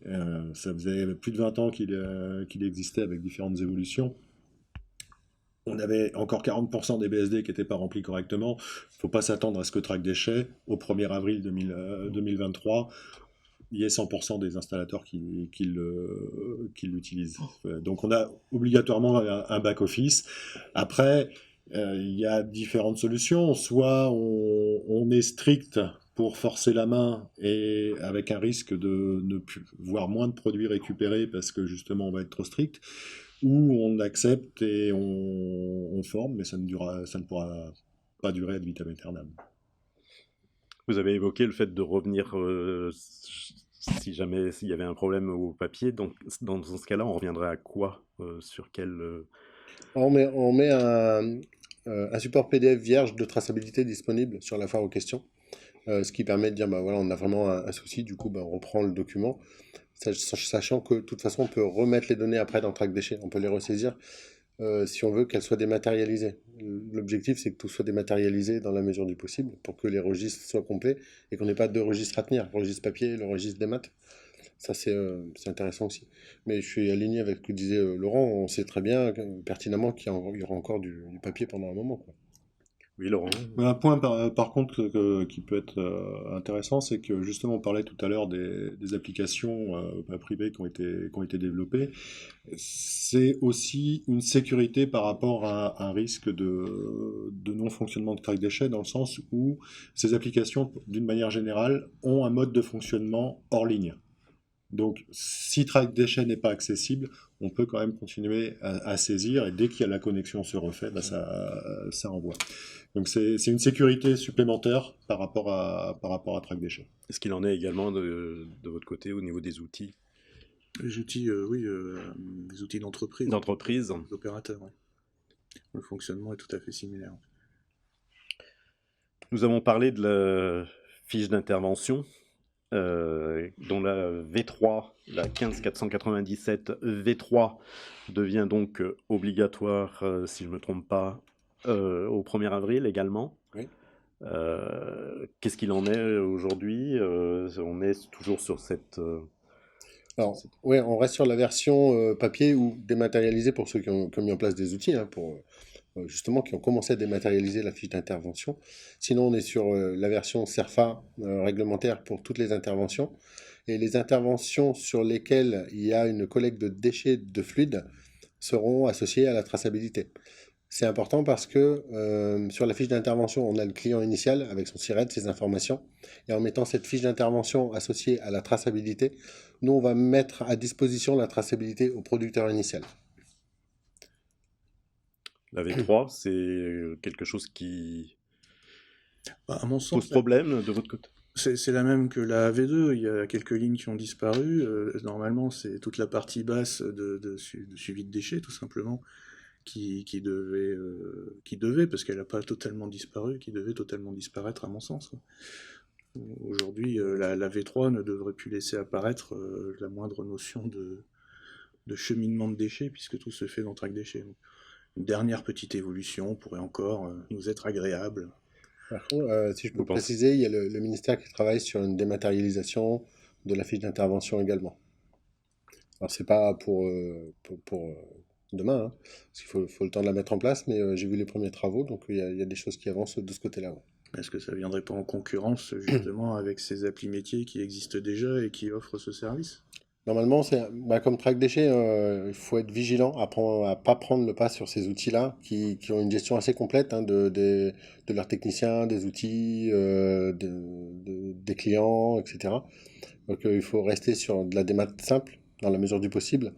ça faisait plus de 20 ans qu'il existait avec différentes évolutions. On avait encore 40% des BSD qui n'étaient pas remplis correctement. Il ne faut pas s'attendre à ce que Track Déchets, au 1er avril 2023, il y a 100% des installateurs qui l'utilisent. Donc on a obligatoirement un back-office. Après, il y a différentes solutions. Soit on est strict pour forcer la main et avec un risque de ne plus voir moins de produits récupérés parce que justement on va être trop strict, ou on accepte et on forme, mais ça ne pourra pas durer ad vitam aeternam. Vous avez évoqué le fait de revenir si jamais s'il y avait un problème au papier. Donc, dans ce cas-là, on reviendrait à quoi sur quel... On met un support PDF vierge de traçabilité disponible sur la foire aux questions, ce qui permet de dire, voilà, on a vraiment un souci, du coup, on reprend le document, sachant que de toute façon, on peut remettre les données après dans Track Déchets, on peut les ressaisir si on veut qu'elles soient dématérialisées. L'objectif, c'est que tout soit dématérialisé dans la mesure du possible pour que les registres soient complets et qu'on n'ait pas 2 registres à tenir, le registre papier et le registre des maths. Ça, c'est intéressant aussi. Mais je suis aligné avec ce que disait Laurent. On sait très bien, pertinemment, il y aura encore du papier pendant un moment, quoi. Oui, Laurent. Un point par contre qui peut être intéressant, c'est que justement on parlait tout à l'heure des applications privées qui ont été développées. C'est aussi une sécurité par rapport à un risque de non-fonctionnement de track déchets, dans le sens où ces applications, d'une manière générale, ont un mode de fonctionnement hors ligne. Donc, si track déchets n'est pas accessible, on peut quand même continuer à saisir, et dès qu'il y a la connexion se refait, bah ça envoie. Donc, c'est une sécurité supplémentaire par rapport à track déchets. Est-ce qu'il en est également de votre côté au niveau des outils Les outils, oui, des outils d'entreprise. d'entreprise? D'opérateurs, oui. Le fonctionnement est tout à fait similaire. Nous avons parlé de la fiche d'intervention, dont la V3, la 15497 V3, devient donc obligatoire, si je ne me trompe pas, au 1er avril également. Oui. Qu'est-ce qu'il en est aujourd'hui? On est toujours sur cette... Alors, ouais, on reste sur la version papier ou dématérialisée pour ceux qui ont mis en place des outils, hein, justement, qui ont commencé à dématérialiser la fiche d'intervention. Sinon, on est sur la version CERFA réglementaire pour toutes les interventions. Et les interventions sur lesquelles il y a une collecte de déchets de fluides seront associées à la traçabilité. C'est important parce que sur la fiche d'intervention, on a le client initial avec son SIRET, ses informations. Et en mettant cette fiche d'intervention associée à la traçabilité, nous, on va mettre à disposition la traçabilité au producteur initial. La V3, c'est quelque chose qui À mon sens, pose problème de votre côté? c'est la même que la V2, il y a quelques lignes qui ont disparu. Normalement, c'est toute la partie basse de suivi de déchets, tout simplement, qui devait, parce qu'elle n'a pas totalement disparu, qui devait totalement disparaître, à mon sens. Aujourd'hui, la V3 ne devrait plus laisser apparaître la moindre notion de cheminement de déchets, puisque tout se fait dans Track Déchets. Une dernière petite évolution pourrait encore nous être agréable. Par contre, si je peux préciser, il y a le ministère qui travaille sur une dématérialisation de la fiche d'intervention également. Alors, c'est pas pour demain, hein, parce qu'il faut le temps de la mettre en place, mais j'ai vu les premiers travaux, donc il y a des choses qui avancent de ce côté-là. Ouais. Est-ce que ça viendrait pas en concurrence, justement, avec ces applis métiers qui existent déjà et qui offrent ce service? Normalement, comme Track Déchets, il faut être vigilant à ne pas prendre le pas sur ces outils-là qui ont une gestion assez complète, hein, de leurs techniciens, des outils, des clients, etc. Donc il faut rester sur de la démat simple dans la mesure du possible.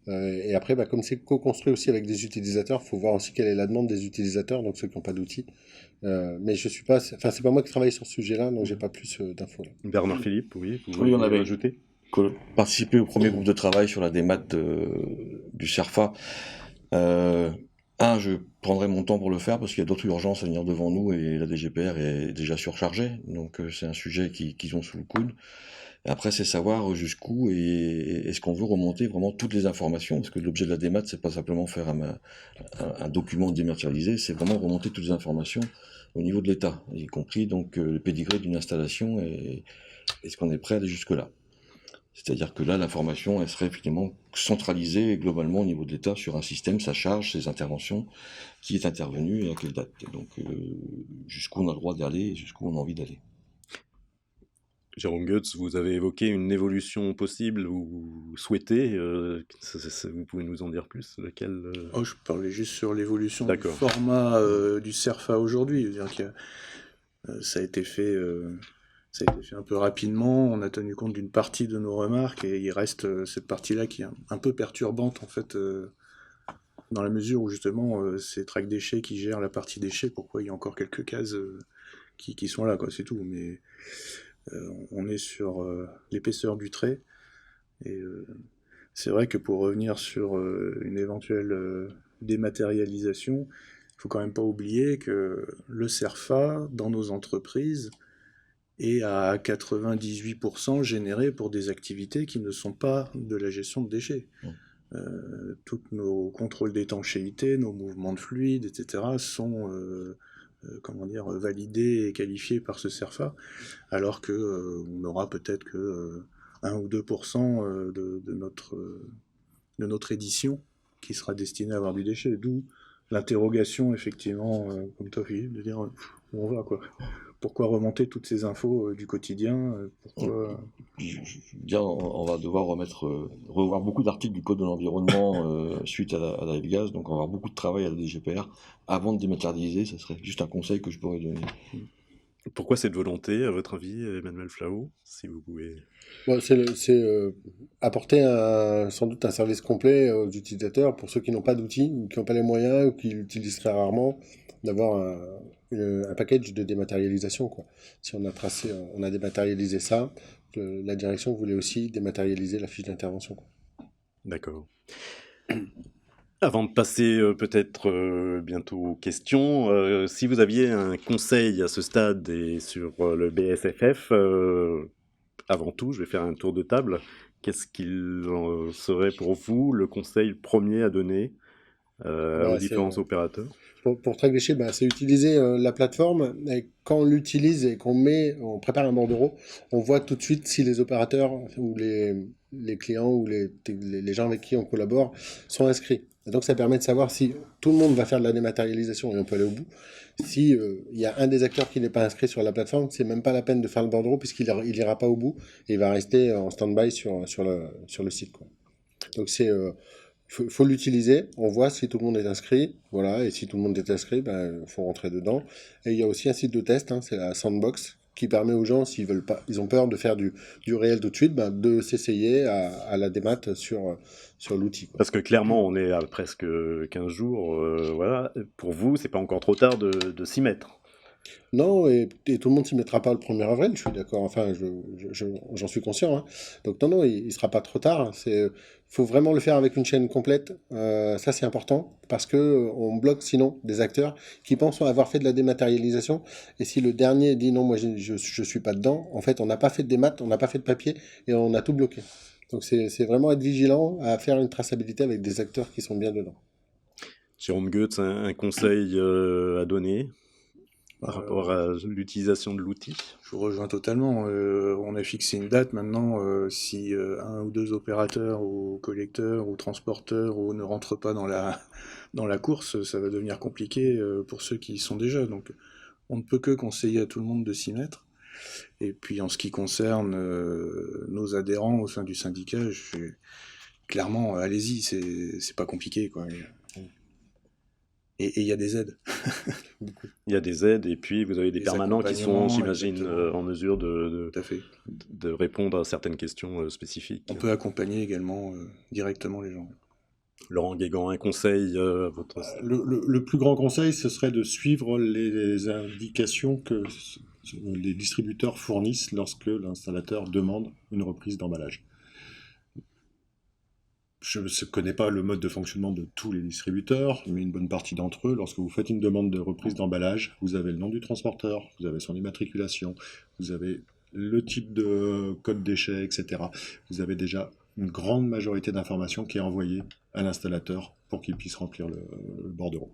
Et après, comme c'est co-construit aussi avec des utilisateurs, il faut voir aussi quelle est la demande des utilisateurs, donc ceux qui n'ont pas d'outils. Mais je suis pas, enfin c'est pas moi qui travaille sur ce sujet-là, donc j'ai pas plus d'infos là. Bernard Philippe, oui, vous Oui, on avait ajouté participé au premier groupe de travail sur la démat du CERFA. Je prendrai mon temps pour le faire parce qu'il y a d'autres urgences à venir devant nous et la DGPR est déjà surchargée, donc c'est un sujet qu'ils ont sous le coude. Et après, c'est savoir jusqu'où et est-ce qu'on veut remonter vraiment toutes les informations, parce que l'objet de la démat, c'est pas simplement faire un document dématérialisé, c'est vraiment remonter toutes les informations au niveau de l'État, y compris donc le pédigré d'une installation et est-ce qu'on est prêt à aller jusque-là. C'est-à-dire que là, l'information, elle serait effectivement centralisée globalement au niveau de l'État sur un système, sa charge, ses interventions, qui est intervenu et à quelle date. Et donc, jusqu'où on a le droit d'aller et jusqu'où on a envie d'aller. Jérôme Goetz, vous avez évoqué une évolution possible ou souhaitée. Vous pouvez nous en dire plus? Laquelle Je parlais juste sur l'évolution du format du CERFA aujourd'hui. Je veux dire que ça a été fait un peu rapidement. On a tenu compte d'une partie de nos remarques et il reste cette partie-là qui est un peu perturbante en fait, dans la mesure où justement c'est Track Déchets qui gère la partie déchets. Pourquoi il y a encore quelques cases qui sont là, quoi, c'est tout. Mais on est sur l'épaisseur du trait et c'est vrai que pour revenir sur une éventuelle dématérialisation, il faut quand même pas oublier que le CERFA dans nos entreprises est à 98% généré pour des activités qui ne sont pas de la gestion de déchets. Tous nos contrôles d'étanchéité, nos mouvements de fluide, etc. sont validés et qualifiés par ce CERFA, alors que on aura peut-être que 1 ou 2% de notre édition qui sera destinée à avoir du déchet. D'où l'interrogation, effectivement, comme toi, Philippe, de dire où on va, quoi. Pourquoi remonter toutes ces infos du quotidien pourquoi... Bien, on va devoir revoir beaucoup d'articles du Code de l'environnement suite à la F-Gaz, donc on va avoir beaucoup de travail à la DGPR avant de dématérialiser. Ça serait juste un conseil que je pourrais donner. Pourquoi cette volonté, à votre avis, Emmanuel Flao, si vous pouvez... Bon, apporter sans doute un service complet aux utilisateurs pour ceux qui n'ont pas d'outils ou qui n'ont pas les moyens ou qui l'utilisent très rarement, d'avoir un package de dématérialisation, quoi. Si on a dématérialisé ça, la direction voulait aussi dématérialiser la fiche d'intervention, quoi. D'accord. Avant de passer peut-être bientôt aux questions, si vous aviez un conseil à ce stade et sur le BSFF, avant tout, je vais faire un tour de table. Qu'est-ce qu'il serait pour vous le conseil premier à donner aux différents opérateurs? Pour Track Déchets, c'est utiliser la plateforme, et quand on l'utilise et on prépare un bordereau, on voit tout de suite si les opérateurs ou les clients ou les gens avec qui on collabore sont inscrits. Et donc ça permet de savoir si tout le monde va faire de la dématérialisation et on peut aller au bout. Si il y a un des acteurs qui n'est pas inscrit sur la plateforme, c'est même pas la peine de faire le bordereau puisqu'il ira pas au bout et il va rester en stand-by sur le site, quoi. Donc faut l'utiliser, on voit si tout le monde est inscrit, voilà, et si tout le monde est inscrit, faut rentrer dedans. Et il y a aussi un site de test, c'est la Sandbox, qui permet aux gens, s'ils veulent pas, ils ont peur de faire du réel tout de suite, de s'essayer à la démat sur l'outil, quoi. Parce que clairement, on est à presque 15 jours, voilà. Pour vous, c'est pas encore trop tard de s'y mettre. Non, et tout le monde s'y mettra pas le 1er avril, je suis d'accord, enfin, j'en suis conscient, hein. Donc non, il sera pas trop tard. Faut vraiment le faire avec une chaîne complète, ça c'est important, parce que on bloque sinon des acteurs qui pensent avoir fait de la dématérialisation, et si le dernier dit non, moi je suis pas dedans, en fait on n'a pas fait de démat, on n'a pas fait de papier, et on a tout bloqué. Donc c'est vraiment être vigilant à faire une traçabilité avec des acteurs qui sont bien dedans. Jérôme Goetz, un conseil à donner par rapport à l'utilisation de l'outil? Je vous rejoins totalement. On a fixé une date maintenant. Si un ou deux opérateurs ou collecteurs ou transporteurs ne rentrent pas dans la course, ça va devenir compliqué pour ceux qui y sont déjà. Donc on ne peut que conseiller à tout le monde de s'y mettre. Et puis en ce qui concerne nos adhérents au sein du syndicat, clairement, allez-y, c'est pas compliqué, quoi. Et il y a des aides. Il y a des aides et puis vous avez des permanents qui sont, j'imagine, exactement, en mesure de Tout à fait. répondre à certaines questions spécifiques. On peut accompagner également directement les gens. Laurent Guégan, un conseil à votre... Le plus grand conseil, ce serait de suivre les indications que les distributeurs fournissent lorsque l'installateur demande une reprise d'emballage. Je ne connais pas le mode de fonctionnement de tous les distributeurs, mais une bonne partie d'entre eux, lorsque vous faites une demande de reprise d'emballage, vous avez le nom du transporteur, vous avez son immatriculation, vous avez le type de code déchet, etc. Vous avez déjà une grande majorité d'informations qui est envoyée à l'installateur pour qu'il puisse remplir le bordereau.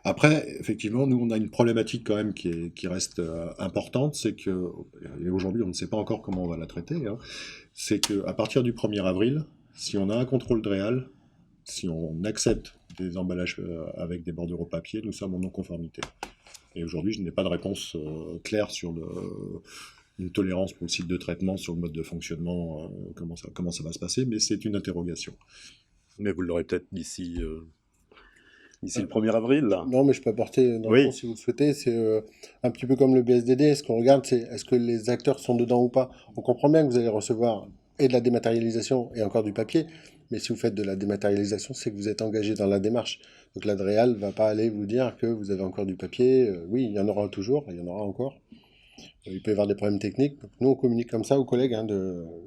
Après, effectivement, nous, on a une problématique quand même qui reste importante, c'est que, et aujourd'hui, on ne sait pas encore comment on va la traiter, hein, c'est qu'à partir du 1er avril, si on a un contrôle DREAL, si on accepte des emballages avec des bordereaux papier, nous sommes en non-conformité. Et aujourd'hui, je n'ai pas de réponse claire sur une tolérance pour le site de traitement, sur le mode de fonctionnement, comment ça va se passer, mais c'est une interrogation. Mais vous l'aurez peut-être d'ici le 1er avril, là. Non, mais je peux apporter dans Oui. le fond, si vous le souhaitez. C'est un petit peu comme le BSDD. Ce qu'on regarde, c'est est-ce que les acteurs sont dedans ou pas. On comprend bien que vous allez recevoir et de la dématérialisation et encore du papier. Mais si vous faites de la dématérialisation, c'est que vous êtes engagé dans la démarche. Donc la DREAL ne va pas aller vous dire que vous avez encore du papier. Oui, il y en aura toujours, il y en aura encore. Il peut y avoir des problèmes techniques. Donc, nous, on communique comme ça aux collègues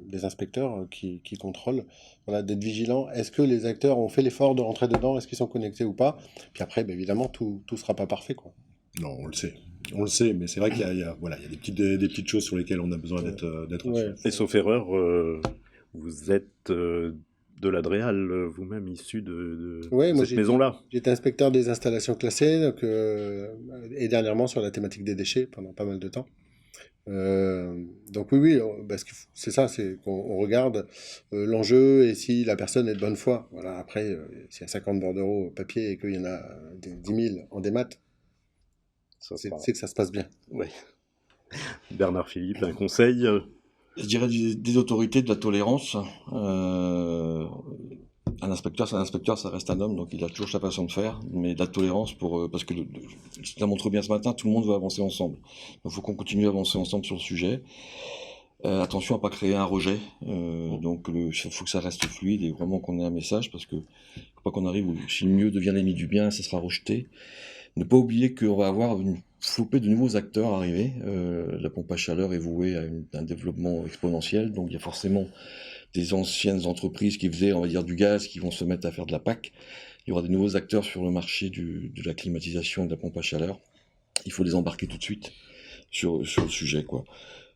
des inspecteurs qui contrôlent. Voilà, d'être vigilants. Est-ce que les acteurs ont fait l'effort de rentrer dedans? Est-ce qu'ils sont connectés ou pas? Puis après, évidemment, tout ne sera pas parfait, quoi. Non, on le sait. On le sait, mais c'est vrai qu'il y a des petites choses sur lesquelles on a besoin d'être Ouais. Et sauf erreur, vous êtes de la DREAL, vous-même issu de cette maison-là. J'étais inspecteur des installations classées, donc, et dernièrement sur la thématique des déchets pendant pas mal de temps. Donc oui, parce que c'est ça, c'est qu'on regarde l'enjeu et si la personne est de bonne foi. Voilà, après, s'il y a 50 bordereaux papier et qu'il y en a 10 000 en démat, Ça c'est sera... que ça se passe bien. Ouais. Bernard Philippe, un conseil Je dirais des autorités, de la tolérance. Un inspecteur, c'est un inspecteur, ça reste un homme, donc il a toujours sa façon de faire, mais de la tolérance parce que ça montre bien ce matin, tout le monde veut avancer ensemble. Donc il faut qu'on continue à avancer ensemble sur le sujet. Attention à pas créer un rejet. Donc il faut que ça reste fluide et vraiment qu'on ait un message, parce que faut pas qu'on arrive où si le mieux devient l'ennemi du bien, ça sera rejeté. Ne pas oublier qu'on va avoir une flopée de nouveaux acteurs arrivés. La pompe à chaleur est vouée à un développement exponentiel, donc il y a forcément des anciennes entreprises qui faisaient, on va dire, du gaz, qui vont se mettre à faire de la PAC. Il y aura des nouveaux acteurs sur le marché de la climatisation et de la pompe à chaleur. Il faut les embarquer tout de suite sur le sujet, quoi.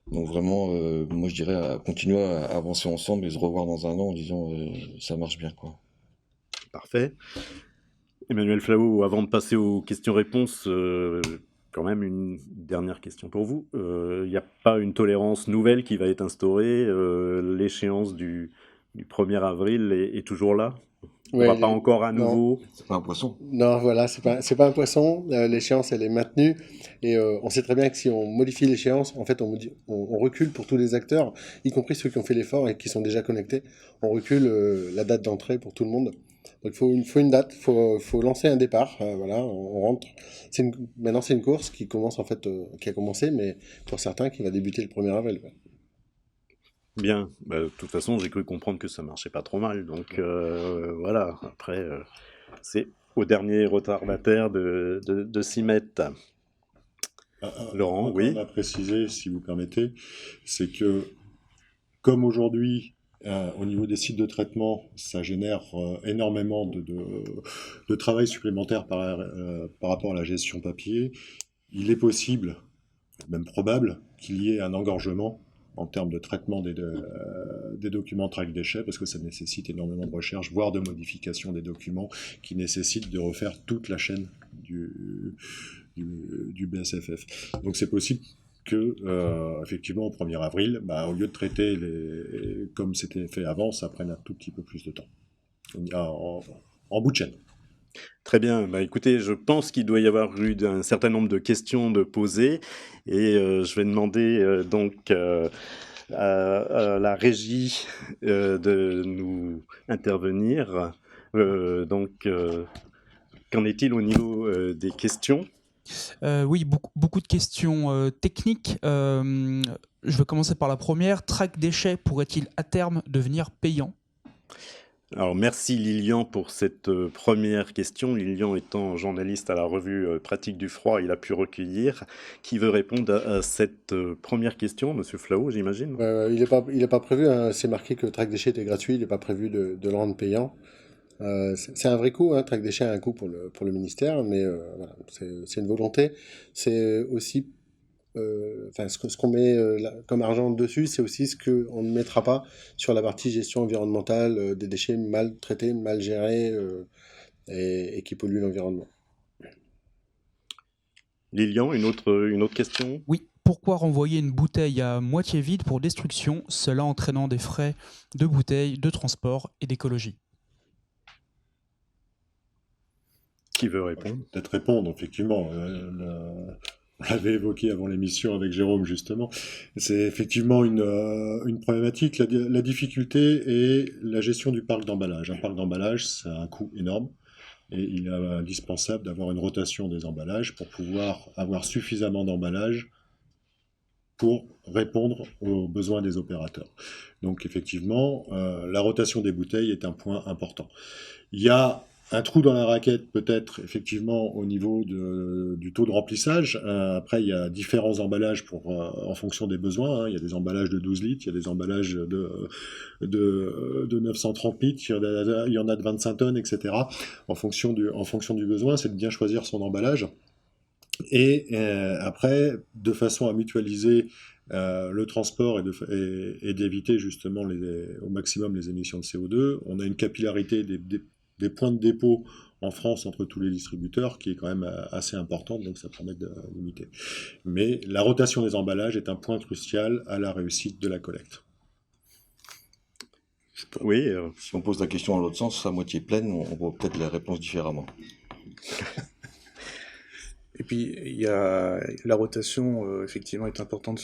Donc vraiment, moi je dirais continuer à avancer ensemble et se revoir dans un an en disant ça marche bien, quoi. Parfait. Emmanuel Flau, avant de passer aux questions-réponses, quand même une dernière question pour vous. Il n'y a pas une tolérance nouvelle qui va être instaurée. L'échéance du 1er avril est toujours là. On ne va pas encore à nouveau. C'est pas un poisson. Non, voilà, c'est pas un poisson. L'échéance, elle est maintenue. Et on sait très bien que si on modifie l'échéance, en fait, on recule pour tous les acteurs, y compris ceux qui ont fait l'effort et qui sont déjà connectés. On recule la date d'entrée pour tout le monde. Donc il faut une date, faut lancer un départ. Voilà, on rentre. Maintenant, c'est une course qui commence en fait, qui a commencé, mais pour certains, qui va débuter le 1er avril. Ouais. Bien, de toute façon, j'ai cru comprendre que ça marchait pas trop mal, donc voilà, après, c'est au dernier retardataire de s'y mettre. Laurent, oui. On a précisé, si vous permettez, c'est que, comme aujourd'hui, au niveau des sites de traitement, ça génère énormément de travail supplémentaire par rapport à la gestion papier, il est possible, même probable, qu'il y ait un engorgement en termes de traitement des documents track déchets, parce que ça nécessite énormément de recherche, voire de modification des documents, qui nécessitent de refaire toute la chaîne du BSFF. Donc c'est possible que, effectivement, au 1er avril, au lieu de traiter comme c'était fait avant, ça prenne un tout petit peu plus de temps. En bout de chaîne. Très bien, écoutez, je pense qu'il doit y avoir eu un certain nombre de questions de poser, et je vais demander donc à la régie de nous intervenir. Donc, qu'en est-il au niveau des questions ? Oui, beaucoup de questions techniques. Je vais commencer par la première. Track déchets pourrait-il à terme devenir payant ? Alors merci Lilian pour cette première question. Lilian étant journaliste à la revue Pratique du froid, il a pu recueillir. Qui veut répondre à cette première question? Monsieur Flau, j'imagine. Il est pas prévu, hein, c'est marqué que Track Déchets était gratuit, il n'est pas prévu de le rendre payant. C'est un vrai coût, hein, Track Déchets a un coût pour le ministère, mais voilà, c'est une volonté. C'est aussi, ce qu'on met comme argent dessus, c'est aussi ce qu'on ne mettra pas sur la partie gestion environnementale des déchets mal traités, mal gérés et qui polluent l'environnement. Lilian, une autre question? Oui. Pourquoi renvoyer une bouteille à moitié vide pour destruction, cela entraînant des frais de bouteille, de transport et d'écologie? Qui veut répondre? Peut-être répondre, effectivement. On l'avait évoqué avant l'émission avec Jérôme, justement. C'est effectivement une problématique. La difficulté est la gestion du parc d'emballage. Un parc d'emballage, ça a un coût énorme. Et il est indispensable d'avoir une rotation des emballages pour pouvoir avoir suffisamment d'emballages pour répondre aux besoins des opérateurs. Donc effectivement, la rotation des bouteilles est un point important. Il y a un trou dans la raquette peut-être effectivement au niveau du taux de remplissage. Après, il y a différents emballages en fonction des besoins. Hein. Il y a des emballages de 12 litres, il y a des emballages de 930 litres, il y en a de 25 tonnes, etc. En fonction du besoin, c'est de bien choisir son emballage. Et après, de façon à mutualiser le transport et d'éviter justement au maximum les émissions de CO2, on a une capillarité des points de dépôt en France entre tous les distributeurs qui est quand même assez importante, donc ça permet de limiter. Mais la rotation des emballages est un point crucial à la réussite de la collecte. Oui, Si on pose la question dans l'autre sens, à moitié pleine, on voit peut-être la réponse différemment. Et puis, la rotation, effectivement, est importante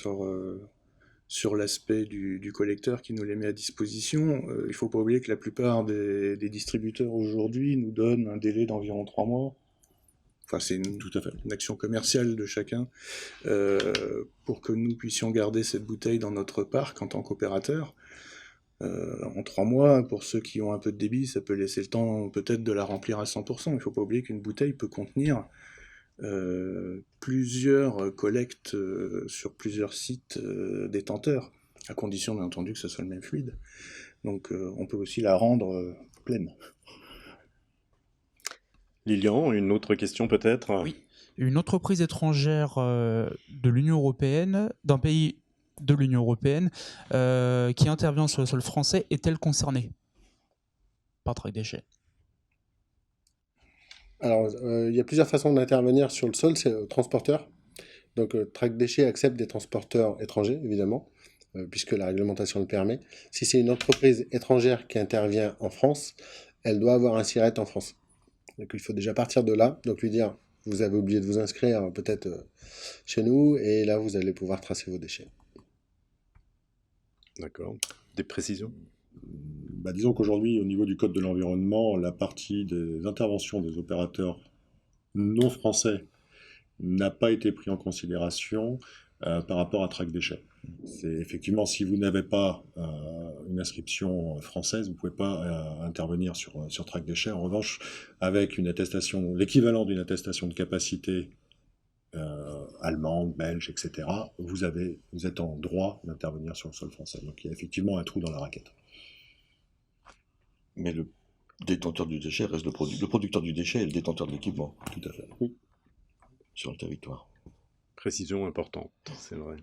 sur l'aspect du collecteur qui nous les met à disposition. Il ne faut pas oublier que la plupart des distributeurs aujourd'hui nous donnent un délai d'environ 3 mois. Enfin, c'est Tout à fait. une action commerciale de chacun pour que nous puissions garder cette bouteille dans notre parc en tant qu'opérateur. En 3 mois, pour ceux qui ont un peu de débit, ça peut laisser le temps peut-être de la remplir à 100%. Il ne faut pas oublier qu'une bouteille peut contenir plusieurs collectes sur plusieurs sites détenteurs, à condition bien entendu que ce soit le même fluide. Donc on peut aussi la rendre pleine. Lilian, une autre question peut-être? Oui. Une entreprise étrangère de l'Union européenne, d'un pays de l'Union européenne, qui intervient sur le sol français, est-elle concernée par traque déchets? Alors, il y a plusieurs façons d'intervenir sur le sol, c'est transporteur. Donc, traque déchets accepte des transporteurs étrangers, évidemment, puisque la réglementation le permet. Si c'est une entreprise étrangère qui intervient en France, elle doit avoir un SIRET en France. Donc, il faut déjà partir de là, donc lui dire, vous avez oublié de vous inscrire peut-être chez nous, et là, vous allez pouvoir tracer vos déchets. D'accord. Des précisions? Disons qu'aujourd'hui, au niveau du Code de l'environnement, la partie des interventions des opérateurs non français n'a pas été prise en considération par rapport à traque déchets. C'est effectivement, si vous n'avez pas une inscription française, vous ne pouvez pas intervenir sur traque déchets. En revanche, avec une attestation, l'équivalent d'une attestation de capacité allemande, belge, etc., vous êtes en droit d'intervenir sur le sol français. Donc il y a effectivement un trou dans la raquette. Mais le détenteur du déchet reste le producteur du déchet et le détenteur de l'équipement. Tout à fait. Oui. Sur le territoire. Précision importante, c'est vrai.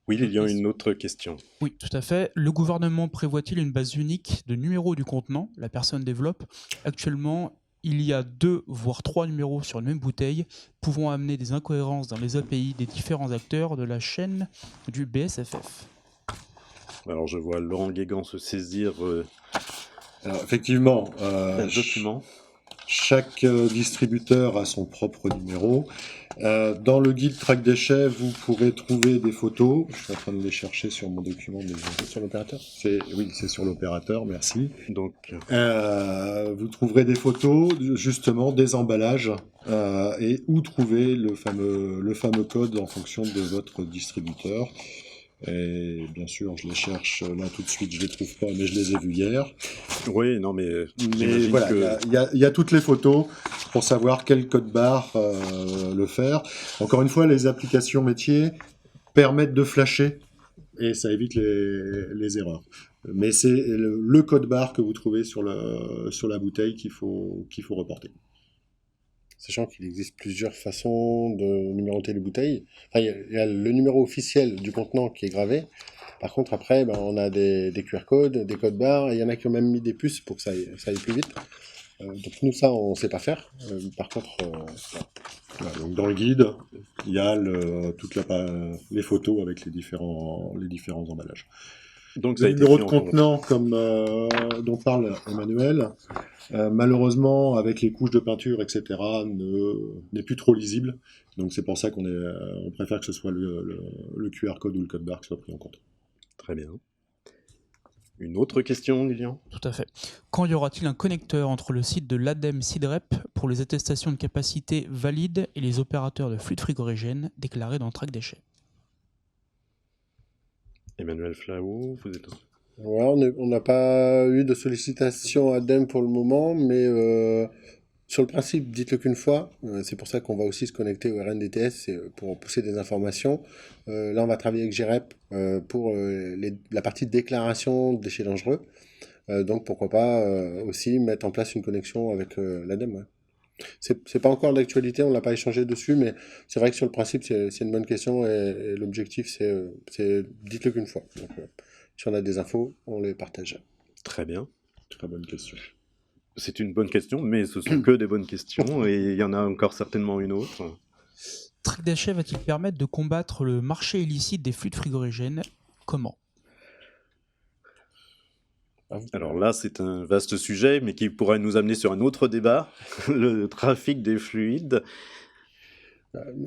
Oui, Lilian, une autre question. Oui, tout à fait. Le gouvernement prévoit-il une base unique de numéros du contenant? La personne développe. Actuellement, il y a 2 voire 3 numéros sur une même bouteille, pouvant amener des incohérences dans les API des différents acteurs de la chaîne du BSFF. Alors je vois Laurent Guégan se saisir Alors effectivement, d'un document. Chaque distributeur a son propre numéro. Dans le guide traque déchets, vous pourrez trouver des photos. Je suis en train de les chercher sur mon document. C'est sur l'opérateur? Oui, c'est sur l'opérateur, merci. Donc, vous trouverez des photos, justement, des emballages et où trouver le fameux code en fonction de votre distributeur. Et bien sûr, je les cherche là tout de suite, je les trouve pas, mais je les ai vus hier. oui, non, mais Mais voilà, il y a toutes les photos pour savoir quel code barre le faire. Encore une fois, les applications métiers permettent de flasher et ça évite les erreurs. Mais c'est le code barre que vous trouvez sur la bouteille qu'il faut reporter. Sachant qu'il existe plusieurs façons de numéroter les bouteilles. Enfin, il y a le numéro officiel du contenant qui est gravé. Par contre, après, on a des QR codes, des codes barres, et il y en a qui ont même mis des puces pour que ça aille plus vite. Donc nous, ça, on ne sait pas faire. Par contre, Voilà, donc dans le guide, il y a les photos avec les différents emballages. donc ça a Le été numéro pris de en compte. contenant, comme dont parle Emmanuel, malheureusement, avec les couches de peinture, etc., n'est plus trop lisible. Donc c'est pour ça qu'on préfère que ce soit le QR code ou le code barre qui soit pris en compte. Très bien. Une autre question, Lilian? Tout à fait. Quand y aura-t-il un connecteur entre le site de l'ADEME SIDREP pour les attestations de capacité valides et les opérateurs de fluides frigorigènes déclarés dans le traque déchets? Emmanuel Flahault, vous êtes... ouais, on n'a pas eu de sollicitation ADEME pour le moment, mais sur le principe, dites-le qu'une fois. C'est pour ça qu'on va aussi se connecter au RNDTS pour pousser des informations. Là, on va travailler avec GREP pour la partie déclaration de déchets dangereux. Donc, pourquoi pas aussi mettre en place une connexion avec l'ADEME. Ouais. C'est pas encore d'actualité, on l'a pas échangé dessus, mais c'est vrai que sur le principe, c'est une bonne question et l'objectif, c'est dites-le qu'une fois. Donc, si on a des infos, on les partage. Très bien. Très bonne question. C'est une bonne question, mais ce sont que des bonnes questions, et il y en a encore certainement une autre. Track déchets va-t-il permettre de combattre le marché illicite des fluides frigorigènes? Comment? Alors là, c'est un vaste sujet, mais qui pourrait nous amener sur un autre débat, le trafic des fluides.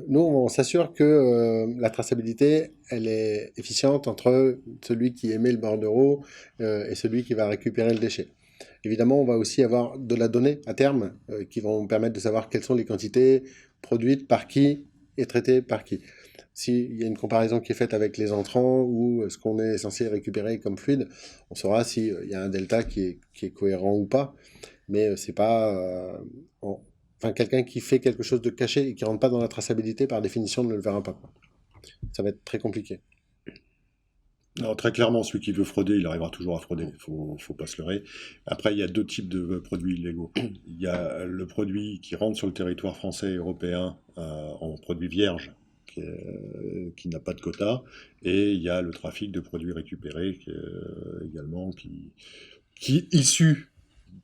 Nous, on s'assure que la traçabilité, elle est efficiente entre celui qui émet le bordereau et celui qui va récupérer le déchet. Évidemment, on va aussi avoir de la donnée à terme qui vont permettre de savoir quelles sont les quantités produites par qui et traitées par qui. S'il y a une comparaison qui est faite avec les entrants ou ce qu'on est censé récupérer comme fluide, on saura s'il y a un delta qui est cohérent ou pas. Mais c'est pas... Enfin, quelqu'un qui fait quelque chose de caché et qui rentre pas dans la traçabilité, par définition, ne le verra pas, quoi. Ça va être très compliqué. Non, très clairement, celui qui veut frauder, il arrivera toujours à frauder. Faut pas se leurrer. Après, il y a deux types de produits illégaux. Il y a le produit qui rentre sur le territoire français et européen en produit vierge, qui n'a pas de quota, et il y a le trafic de produits récupérés également, qui est issu,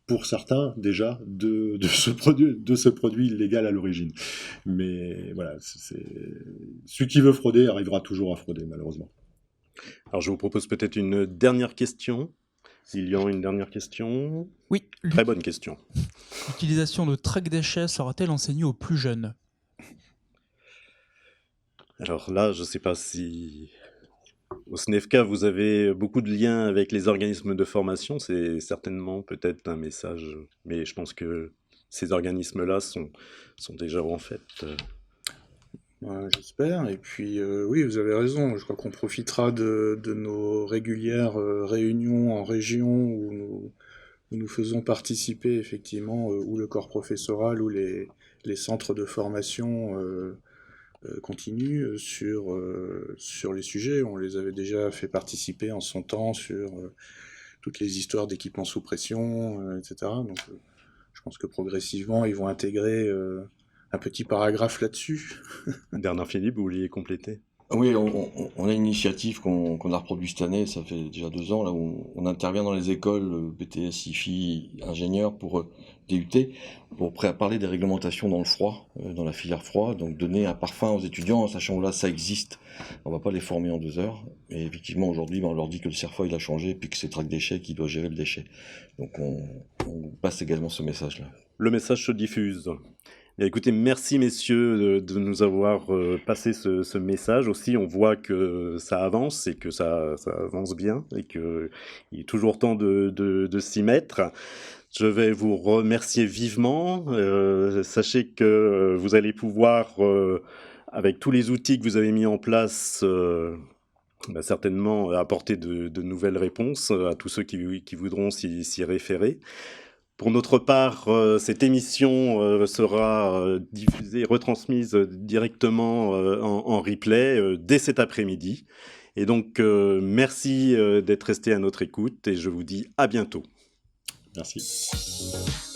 pour certains déjà, de ce produit illégal à l'origine. Mais voilà, celui qui veut frauder arrivera toujours à frauder, malheureusement. Alors je vous propose peut-être une dernière question. Il y a une dernière question. Oui. Très bonne question. L'utilisation de track déchets sera-t-elle enseignée aux plus jeunes? Alors là, je ne sais pas si... Au SNEFCA, vous avez beaucoup de liens avec les organismes de formation. C'est certainement peut-être un message. Mais je pense que ces organismes-là sont déjà en fait... J'espère. Et puis, oui, vous avez raison. Je crois qu'on profitera de nos régulières réunions en région où nous faisons participer effectivement ou le corps professoral ou les centres de formation continue sur les sujets. On les avait déjà fait participer en son temps sur toutes les histoires d'équipements sous pression, etc. Donc je pense que progressivement, ils vont intégrer un petit paragraphe là-dessus. Bernard Philippe, vous vouliez compléter? Oui, on a une initiative qu'on a reproduite cette année, ça fait déjà 2 ans, là où on intervient dans les écoles, BTS, IFI, ingénieurs pour DUT, pour parler des réglementations dans le froid, dans la filière froid, donc donner un parfum aux étudiants, en sachant que là ça existe, on va pas les former en 2 heures, et effectivement aujourd'hui on leur dit que le CERFOI il a changé, puis que c'est Track Déchets qui doit gérer le déchet. Donc on passe également ce message-là. Le message se diffuse. Bien, écoutez, merci messieurs de nous avoir passé ce message. Aussi, on voit que ça avance et que ça avance bien et qu'il est toujours temps de s'y mettre. Je vais vous remercier vivement. Sachez que vous allez pouvoir, avec tous les outils que vous avez mis en place, certainement apporter de nouvelles réponses à tous ceux qui voudront s'y référer. Pour notre part, cette émission sera diffusée, retransmise directement en replay dès cet après-midi. Et donc, merci d'être resté à notre écoute et je vous dis à bientôt. Merci.